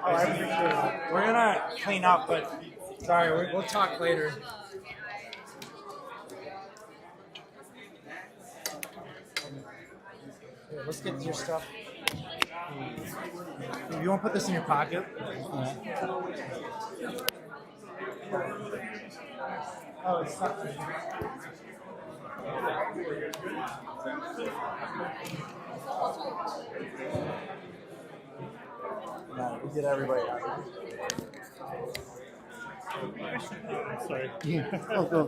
I appreciate it. We're gonna clean up, but sorry, we'll talk later. Here, let's get your stuff. You want to put this in your pocket? Oh, it's stuck to you. No, we get everybody out. Sorry. Oh, go.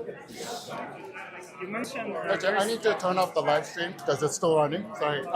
You mentioned. Okay, I need to turn off the live stream because it's still running. Sorry.